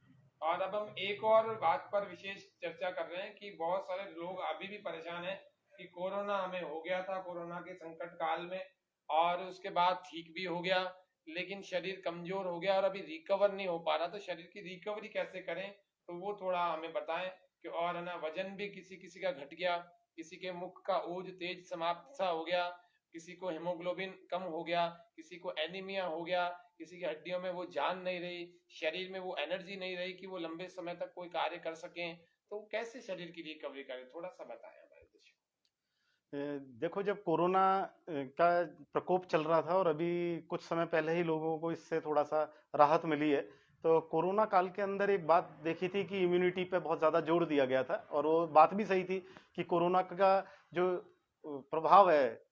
A: और अब हम एक और बात पर विशेष चर्चा कर रहे हैं कि बहुत सारे लोग अभी भी परेशान हैं कि कोरोना हमें हो गया था, कोरोना के संकट काल में, और उसके बाद ठीक भी हो गया, लेकिन शरीर कमजोर हो गया और अभी रिकवर नहीं हो पा रहा। तो शरीर की रिकवरी कैसे करें, तो वो थोड़ा हमें बताएं। कि और है ना, वजन भी किसी किसी का घट गया, किसी के मुख का ओज तेज समाप्त सा हो गया, किसी को हेमोग्लोबिन कम हो गया, किसी को एनीमिया हो गया, किसी की हड्डियों में वो जान नहीं रही, शरीर में वो एनर्जी नहीं रही कि वो लंबे समय तक कोई कार्य कर सकें। तो कैसे शरीर की रिकवरी करें, थोड़ा सा बताएं हमारे दर्शकों
B: देखो, जब कोरोना का प्रकोप चल रहा था और अभी कुछ समय पहले ही लोगों को इससे थोड़ा सा राहत मिली है, तो कोरोना काल के अंदर एक बात देखी थी कि इम्यूनिटी पे बहुत ज़्यादा जोर दिया गया था, और वो बात भी सही थी कि कोरोना का जो प्रभाव है,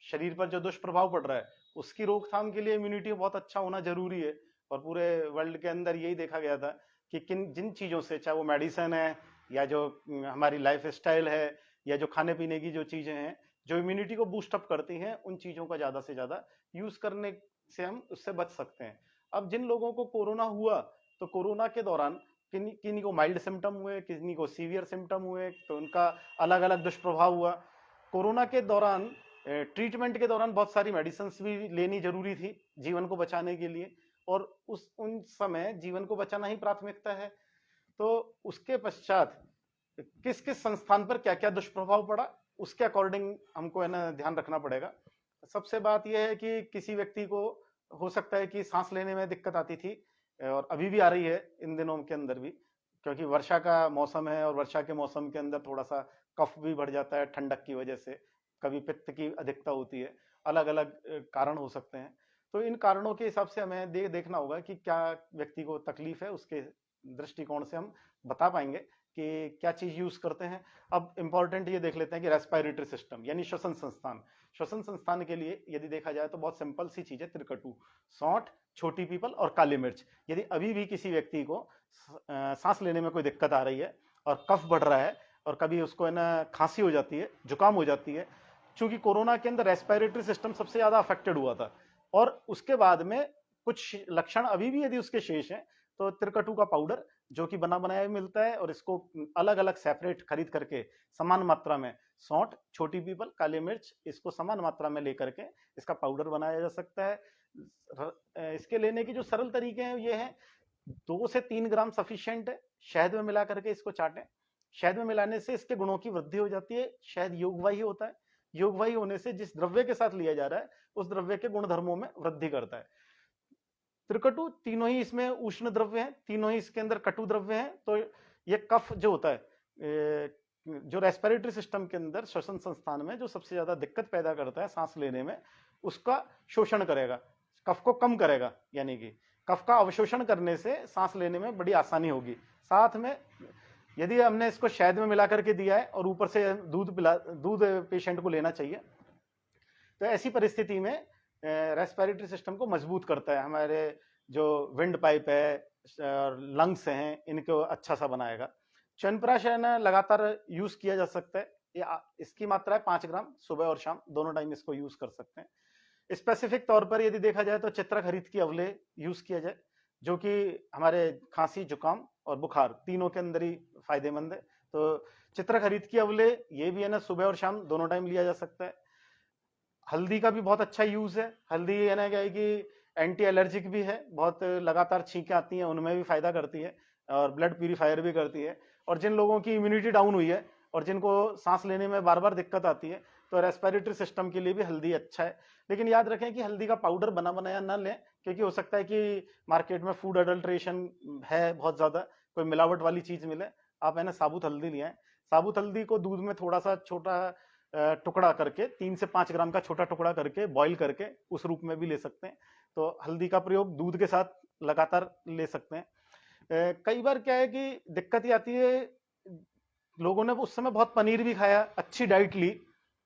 B: शरीर पर जो दुष्प्रभाव पड़ रहा है, उसकी रोकथाम के लिए इम्यूनिटी बहुत अच्छा होना जरूरी है। और पूरे वर्ल्ड के अंदर यही देखा गया था कि किन जिन चीज़ों से, चाहे वो मेडिसिन है या जो हमारी लाइफ स्टाइल है या जो खाने पीने की जो चीजें हैं जो इम्यूनिटी को बूस्ट अप करती हैं, उन चीजों का ज्यादा से ज्यादा यूज करने से हम उससे बच सकते हैं। अब जिन लोगों को कोरोना हुआ, तो कोरोना के दौरान किन्हीं को माइल्ड सिम्टम हुए, किन्हीं को सीवियर सिम्टम हुए, तो उनका अलग अलग दुष्प्रभाव हुआ। कोरोना के दौरान ट्रीटमेंट के दौरान बहुत सारी मेडिसिन भी लेनी जरूरी थी जीवन को बचाने के लिए, और उन समय जीवन को बचाना ही प्राथमिकता है। तो उसके पश्चात किस किस संस्थान पर क्या क्या दुष्प्रभाव पड़ा, उसके अकॉर्डिंग हमको है ना ध्यान रखना पड़ेगा। सबसे बात यह है कि किसी व्यक्ति को हो सकता है कि सांस लेने में दिक्कत आती थी और अभी भी आ रही है इन दिनों के अंदर भी, क्योंकि वर्षा का मौसम है और वर्षा के मौसम के अंदर थोड़ा सा कफ भी बढ़ जाता है ठंडक की वजह से, कभी पित्त की अधिकता होती है, अलग अलग कारण हो सकते हैं। तो इन कारणों के हिसाब से हमें देखना होगा कि क्या व्यक्ति को तकलीफ है, उसके दृष्टिकोण से हम बता पाएंगे कि क्या चीज यूज करते हैं। अब इंपॉर्टेंट ये देख लेते हैं कि रेस्पिरेटरी सिस्टम यानी श्वसन संस्थान। श्वसन संस्थान के लिए यदि देखा जाए तो बहुत सिंपल सी चीज है, त्रिकटु, सौंठ, छोटी पीपल और काली मिर्च। यदि अभी भी किसी व्यक्ति को सांस लेने में कोई दिक्कत आ रही है और कफ बढ़ रहा है और कभी उसको है ना खांसी हो जाती है, जुकाम हो जाती है, चूंकि कोरोना के अंदर रेस्पिरेटरी सिस्टम सबसे ज्यादा अफेक्टेड हुआ था और उसके बाद में कुछ लक्षण अभी भी यदि उसके शेष हैं तो त्रिकटु का पाउडर जो कि बना बनाया मिलता है और इसको अलग अलग सेपरेट खरीद करके समान मात्रा में सौंठ, छोटी पीपल, काली मिर्च, इसको समान मात्रा में लेकर के इसका पाउडर बनाया जा सकता है। इसके लेने की जो सरल तरीके हैं ये हैं, 2 से 3 ग्राम सफिशिएंट है, शहद में मिला करके इसको चाटें। शहद में मिलाने से इसके गुणों की वृद्धि हो जाती है। शहद योगवाही होता है, योगवाही होने से जिस द्रव्य के साथ लिया जा रहा है उस द्रव्य के गुण धर्मों में वृद्धि करता है। त्रिकटु तीनों ही इसमें उष्ण द्रव्य हैं, तीनों ही इसके अंदर कटु द्रव्य हैं, तो ये कफ जो होता है जो रेस्पिरेटरी सिस्टम के अंदर श्वसन संस्थान में जो सबसे ज्यादा दिक्कत पैदा करता है सांस लेने में, उसका शोषण करेगा, कफ को कम करेगा, यानी कि कफ का अवशोषण करने से सांस लेने में बड़ी आसानी होगी। साथ में यदि हमने इसको शहद में मिला करके दिया है और ऊपर से दूध पेशेंट को लेना चाहिए, तो ऐसी परिस्थिति में रेस्पिरेटरी सिस्टम को मजबूत करता है, हमारे जो विंड पाइप है, लंग्स हैं, इनको अच्छा सा बनाएगा। च्यवनप्राश है ना लगातार यूज किया जा सकता है, इसकी मात्रा है 5 ग्राम, सुबह और शाम दोनों टाइम इसको यूज कर सकते हैं। स्पेसिफिक तौर पर यदि देखा जाए तो चित्रखरीद की अवले यूज किया जाए, जो कि हमारे खांसी, जुकाम और बुखार तीनों के अंदर ही फायदेमंद है। तो चित्रखरीद की अवले ये भी है ना सुबह और शाम दोनों टाइम लिया जा सकता है। हल्दी का भी बहुत अच्छा यूज है, हल्दी है ना क्या है कि एंटी एलर्जिक भी है, बहुत लगातार छींकें आती हैं उनमें भी फायदा करती है और ब्लड प्यूरिफायर भी करती है। और जिन लोगों की इम्यूनिटी डाउन हुई है और जिनको सांस लेने में बार बार दिक्कत आती है तो रेस्पिरेटरी सिस्टम के लिए भी हल्दी अच्छा है। लेकिन याद रखें कि हल्दी का पाउडर बना बनाया ना लें, क्योंकि हो सकता है कि मार्केट में फूड अडल्ट्रेशन है बहुत ज्यादा, कोई मिलावट वाली चीज मिले। आप है ना साबुत हल्दी ले आए, साबुत हल्दी को दूध में थोड़ा सा छोटा टुकड़ा करके 3 से 5 ग्राम का छोटा टुकड़ा करके बॉईल करके उस रूप में भी ले सकते हैं। तो हल्दी का प्रयोग दूध के साथ लगातार ले सकते हैं। कई बार क्या है कि दिक्कत ये आती है, लोगों ने उस समय बहुत पनीर भी खाया, अच्छी डाइट ली,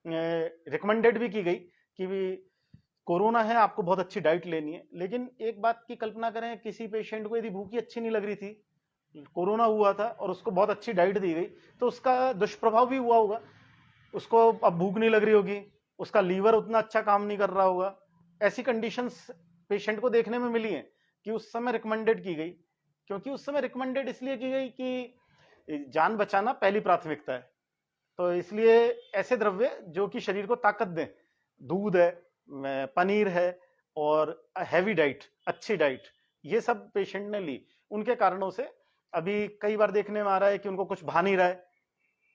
B: रिकमेंडेड भी की गई कि भी कोरोना है आपको बहुत अच्छी डाइट लेनी है, लेकिन एक बात की कल्पना करें, किसी पेशेंट को यदि भूख अच्छी नहीं लग रही थी, कोरोना हुआ था और उसको बहुत अच्छी डाइट दी गई, तो उसका दुष्प्रभाव भी हुआ होगा, उसको अब भूख नहीं लग रही होगी, उसका लीवर उतना अच्छा काम नहीं कर रहा होगा। ऐसी कंडीशंस पेशेंट को देखने में मिली हैं कि उस समय रिकमेंडेड की गई, क्योंकि उस समय रिकमेंडेड इसलिए की गई कि जान बचाना पहली प्राथमिकता है। तो इसलिए ऐसे द्रव्य जो कि शरीर को ताकत दें, दूध है, पनीर है और हैवी डाइट, अच्छी डाइट, ये सब पेशेंट ने ली। उनके कारणों से अभी कई बार देखने में आ रहा है कि उनको कुछ भा नहीं रहा है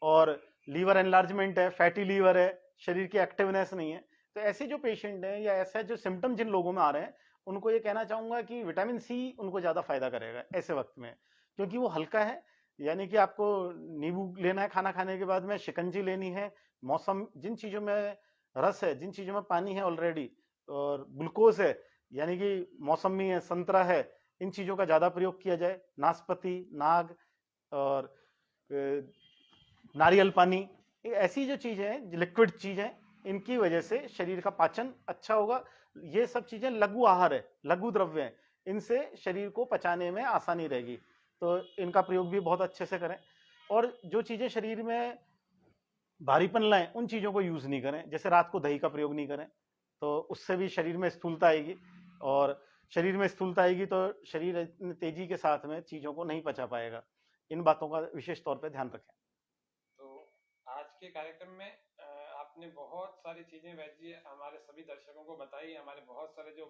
B: और लीवर एनलार्जमेंट है, फैटी लीवर है, शरीर की एक्टिवनेस नहीं है। तो ऐसे जो पेशेंट हैं या ऐसे जो सिम्टम जिन लोगों में आ रहे हैं, उनको ये कहना चाहूंगा कि विटामिन सी उनको ज्यादा फायदा करेगा ऐसे वक्त में, क्योंकि वो हल्का है। यानी कि आपको नींबू लेना है खाना खाने के बाद में, शिकंजी लेनी है, मौसम जिन चीजों में रस है, जिन चीजों में पानी है ऑलरेडी, और ग्लूकोज है, यानी कि मौसमी है, संतरा है, इन चीजों का ज्यादा प्रयोग किया जाए, नाशपाती, नाग और नारियल पानी, ऐसी जो चीजें हैं, लिक्विड चीजें, इनकी वजह से शरीर का पाचन अच्छा होगा। ये सब चीजें लघु आहार है, लघु द्रव्य है, इनसे शरीर को पचाने में आसानी रहेगी, तो इनका प्रयोग भी बहुत अच्छे से करें। और जो चीजें शरीर में भारीपन लाएं उन चीजों को यूज नहीं करें, जैसे रात को दही का प्रयोग नहीं करें, तो उससे भी शरीर में स्थूलता आएगी, और शरीर में स्थूलता आएगी तो शरीर इतनी तेजी के साथ में चीजों को नहीं पचा पाएगा। इन बातों का विशेष तौर पर ध्यान रखें।
A: तो आज के कार्यक्रम में आपने बहुत सारी चीजें वैसे हमारे सभी दर्शकों को बताई। हमारे बहुत सारे जो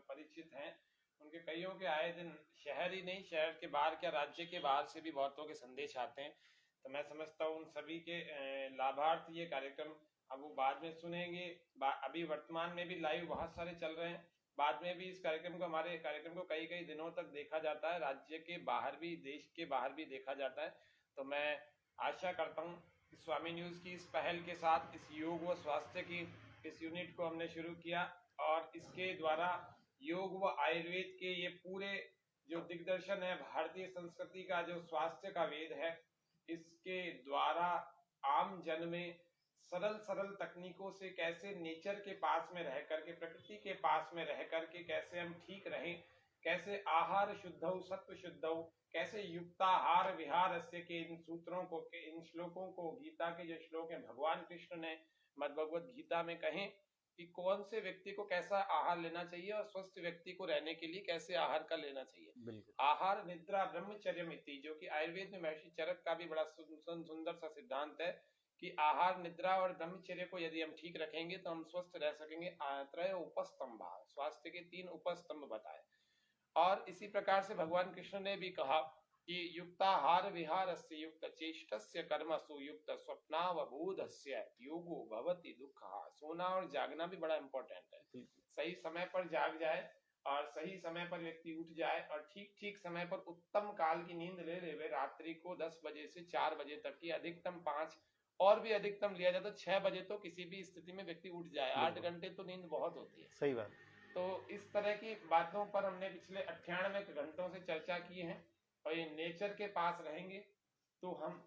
A: परिचित हैं, उनके कईयों के आए दिन शहर ही नहीं, शहर के बाहर क्या राज्य के बाहर से भी बहुतों के संदेश आते हैं। तो मैं समझता हूँ उन सभी के लाभार्थ ये कार्यक्रम अब वो बाद में सुनेंगे। अभी वर्तमान में भी लाइव बहुत सारे चल रहे हैं, बाद में भी इस कार्यक्रम को, हमारे कार्यक्रम को कई कई दिनों तक देखा जाता है, राज्य के बाहर भी, देश के बाहर भी देखा जाता है। तो मैं आशा करता हूँ कि स्वामी न्यूज़ की इस पहल के साथ इस योग व स्वास्थ्य की इस यूनिट को हमने शुरू किया और इसके द्वारा योग व आयुर्वेद के ये पूरे जो दिग्दर्शन है, भारतीय संस्कृति का जो स्वास्थ्य का वेद है, इसके द्वारा आम जन में सरल सरल तकनीकों से कैसे नेचर के पास में रह करके, प्रकृति के पास में रह करके कैसे हम ठीक रहें, कैसे आहार शुद्धौ सत्व शुद्धौ, कैसे युक्ताहार विहारस्य के इन सूत्रों को, के इन श्लोकों को, गीता के जो श्लोक हैं, भगवान कृष्ण ने मद्भगवत गीता में कहें कि कौन से व्यक्ति को कैसा आहार लेना चाहिए और स्वस्थ व्यक्ति को रहने के लिए कैसे आहार का लेना चाहिए। आहार निद्रा ब्रह्मचर्यमिति, जो कि आयुर्वेद में महर्षि चरक का भी बड़ा सुंदर सा सिद्धांत है कि आहार निद्रा और ब्रह्मचर्य को यदि हम ठीक रखेंगे तो हम स्वस्थ रह सकेंगे। त्रय उपस्तंभ, स्वास्थ्य के 3 उपस्तंभ बताए। और इसी प्रकार से भगवान कृष्ण ने भी कहा कि युक्ताहार विहारस्य युक्त चेष्टस्य कर्मसु युक्त स्वप्नावबोधस्य योगो भवति दुःखः। सोना और जागना भी बड़ा इंपॉर्टेंट है। सही समय पर जाग जाए और सही समय पर व्यक्ति उठ जाए और ठीक ठीक समय पर उत्तम काल की नींद ले ले, रात्रि को 10 बजे से 4 बजे तक की, अधिकतम 5 और भी अधिकतम लिया जाए तो 6 बजे तो किसी भी स्थिति में व्यक्ति उठ जाए। 8 घंटे तो नींद बहुत होती है।
B: सही बात।
A: तो इस तरह की बातों पर हमने पिछले 98 घंटों से चर्चा की है और ये नेचर के पास रहेंगे तो हम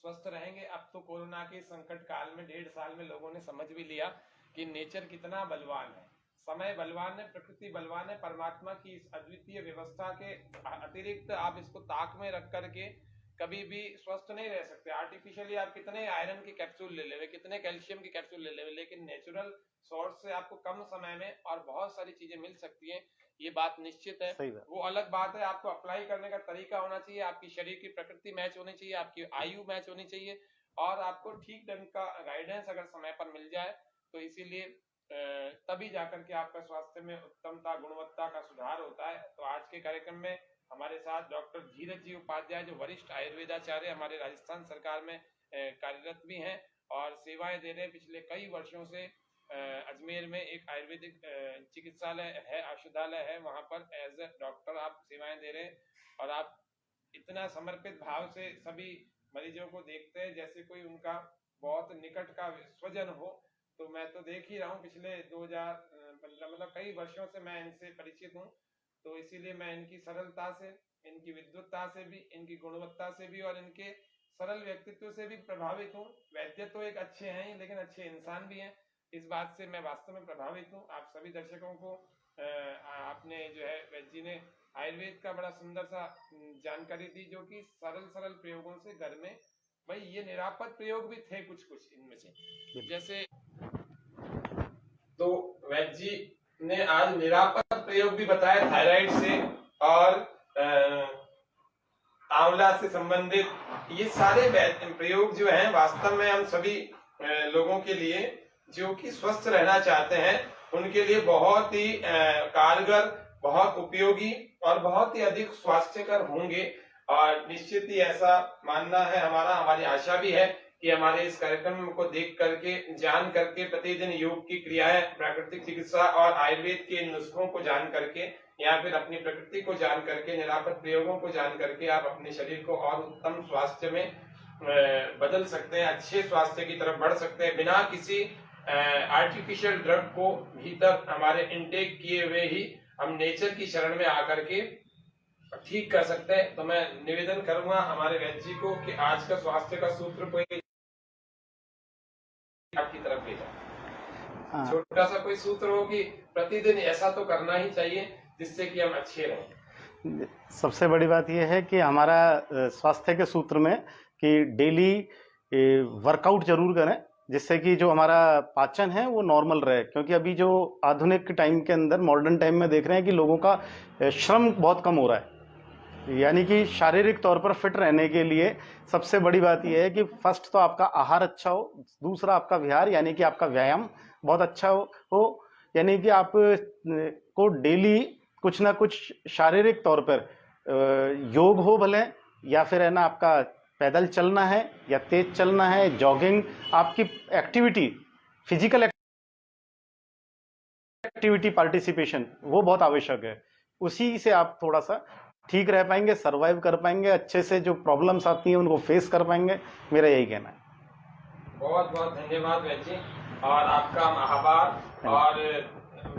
A: स्वस्थ रहेंगे। अब तो कोरोना के संकट काल में 1.5 साल में लोगों ने समझ भी लिया कि नेचर कितना बलवान है, समय बलवान है, प्रकृति बलवान है। परमात्मा की इस अद्वितीय व्यवस्था के अतिरिक्त आप इसको ताक में रख करके कभी भी स्वस्थ नहीं रह सकते। आर्टिफिशियली आप कितने आयरन की कैप्सूल ले लेवे, कितने कैल्शियम की कैप्सूल ले लेवे, लेकिन नेचुरल सोर्स से आपको कम समय में और बहुत सारी चीजें मिल सकती हैं, ये बात निश्चित है। वो अलग बात है, आपको अप्लाई करने का तरीका होना चाहिए, आपकी शरीर की प्रकृति मैच होनी चाहिए, आपकी आयु मैच होनी चाहिए और आपको ठीक ढंग का गाइडेंस अगर समय पर मिल जाए तो इसीलिए तभी जाकर के आपका स्वास्थ्य में उत्तमता, गुणवत्ता का सुधार होता है। तो आज के कार्यक्रम में हमारे साथ डॉक्टर धीरज जी उपाध्याय, जो वरिष्ठ आयुर्वेदाचार्य हमारे राजस्थान सरकार में कार्यरत भी हैं और सेवाएं दे रहे हैं पिछले कई वर्षों से। अजमेर में एक आयुर्वेदिक चिकित्सालय है, औषधालय है, वहां पर एज ए डॉक्टर आप सेवाएं दे रहे हैं और आप इतना समर्पित भाव से सभी मरीजों को देखते हैं जैसे कोई उनका बहुत निकट का स्वजन हो। तो मैं तो देख ही रहा हूँ, पिछले 2000 मतलब कई वर्षों से मैं इनसे परिचित हूँ, तो इसीलिए मैं इनकी सरलता से, इनकी विद्वत्ता से भी, इनकी गुणवत्ता से भी और इनके सरल व्यक्तित्व से भी प्रभावित हूँ। वैद्य तो एक अच्छे हैं ही, लेकिन अच्छे इंसान भी हैं, इस बात से मैं वास्तव में प्रभावित हूँ। आप सभी दर्शकों को आपने जो है वैद्य जी ने आयुर्वेद का बड़ा सुंदर सा जानकारी दी, जो कि सरल सरल प्रयोगों से घर में, भाई ये निरापद प्रयोग भी थे कुछ कुछ इनमें से, जैसे तो वैद्य जी ने आज निरापद प्रयोग भी बताया थायराइड से और आंवला से संबंधित। ये सारे प्रयोग जो हैं वास्तव में हम सभी लोगों के लिए जो कि स्वस्थ रहना चाहते हैं उनके लिए बहुत ही कारगर, बहुत उपयोगी और बहुत ही अधिक स्वास्थ्यकर होंगे। और निश्चित ही ऐसा मानना है हमारा, हमारी आशा भी है कि हमारे इस कार्यक्रम को देख करके, जान करके, प्रतिदिन योग की क्रियाएं, प्राकृतिक चिकित्सा और आयुर्वेद के नुस्खों को जान करके या फिर अपनी प्रकृति को जान करके, निरापद प्रयोगों को जान करके आप अपने शरीर को और उत्तम स्वास्थ्य में बदल सकते हैं, अच्छे स्वास्थ्य की तरफ बढ़ सकते हैं, बिना किसी आर्टिफिशियल ड्रग को भीतर हमारे इनटेक किए हुए ही हम नेचर की शरण में आकर के ठीक कर सकते हैं। तो मैं निवेदन करूंगा हमारे वैद्य जी को कि आज का स्वास्थ्य का सूत्र कोई आपकी तरफ ले जाए, छोटा सा कोई सूत्र हो कि प्रतिदिन ऐसा तो करना ही चाहिए जिससे कि हम अच्छे रहें।
B: सबसे बड़ी बात यह है कि हमारा स्वास्थ्य के सूत्र में कि डेली वर्कआउट जरूर करें, जिससे कि जो हमारा पाचन है वो नॉर्मल रहे। क्योंकि अभी जो आधुनिक टाइम के अंदर, मॉडर्न टाइम में देख रहे हैं कि लोगों का श्रम बहुत कम हो रहा है, यानी कि शारीरिक तौर पर फिट रहने के लिए सबसे बड़ी बात यह है कि फर्स्ट तो आपका आहार अच्छा हो, दूसरा आपका विहार यानी कि आपका व्यायाम बहुत अच्छा हो, यानी कि आप को डेली कुछ ना कुछ शारीरिक तौर पर योग हो भले, या फिर है ना आपका पैदल चलना है या तेज चलना है, जॉगिंग, आपकी एक्टिविटी, फिजिकल एक्टिविटी पार्टिसिपेशन वो बहुत आवश्यक है। उसी से आप थोड़ा सा ठीक रह पाएंगे, सरवाइव कर पाएंगे, अच्छे से जो प्रॉब्लम्स आती हैं उनको फेस कर पाएंगे। मेरा यही कहना है।
A: बहुत बहुत धन्यवाद वैद्य जी, और आपका आभार और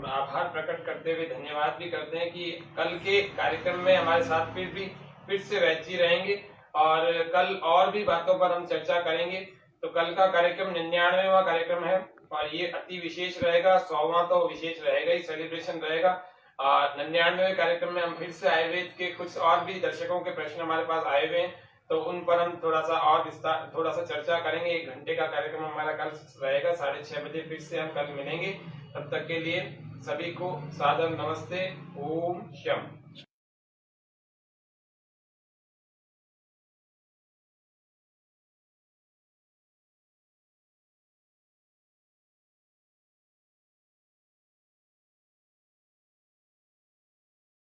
A: आभार प्रकट करते हुए धन्यवाद भी करते हैं कि कल के कार्यक्रम में हमारे साथ फिर से वैद्य जी रहेंगे और कल और भी बातों पर हम चर्चा करेंगे। तो कल का कार्यक्रम 99वां कार्यक्रम है और ये अति विशेष रहेगा। 100वां तो विशेष रहेगा ही, सेलिब्रेशन रहेगा। 99वें कार्यक्रम में हम फिर से आयुर्वेद के कुछ और भी दर्शकों के प्रश्न हमारे पास आए हुए हैं, तो उन पर हम थोड़ा सा चर्चा करेंगे। 1 घंटे का कार्यक्रम हमारा कल रहेगा, 6:30 बजे फिर से हम कल मिलेंगे। तब तक के लिए सभी को सादर नमस्ते। ओम शम।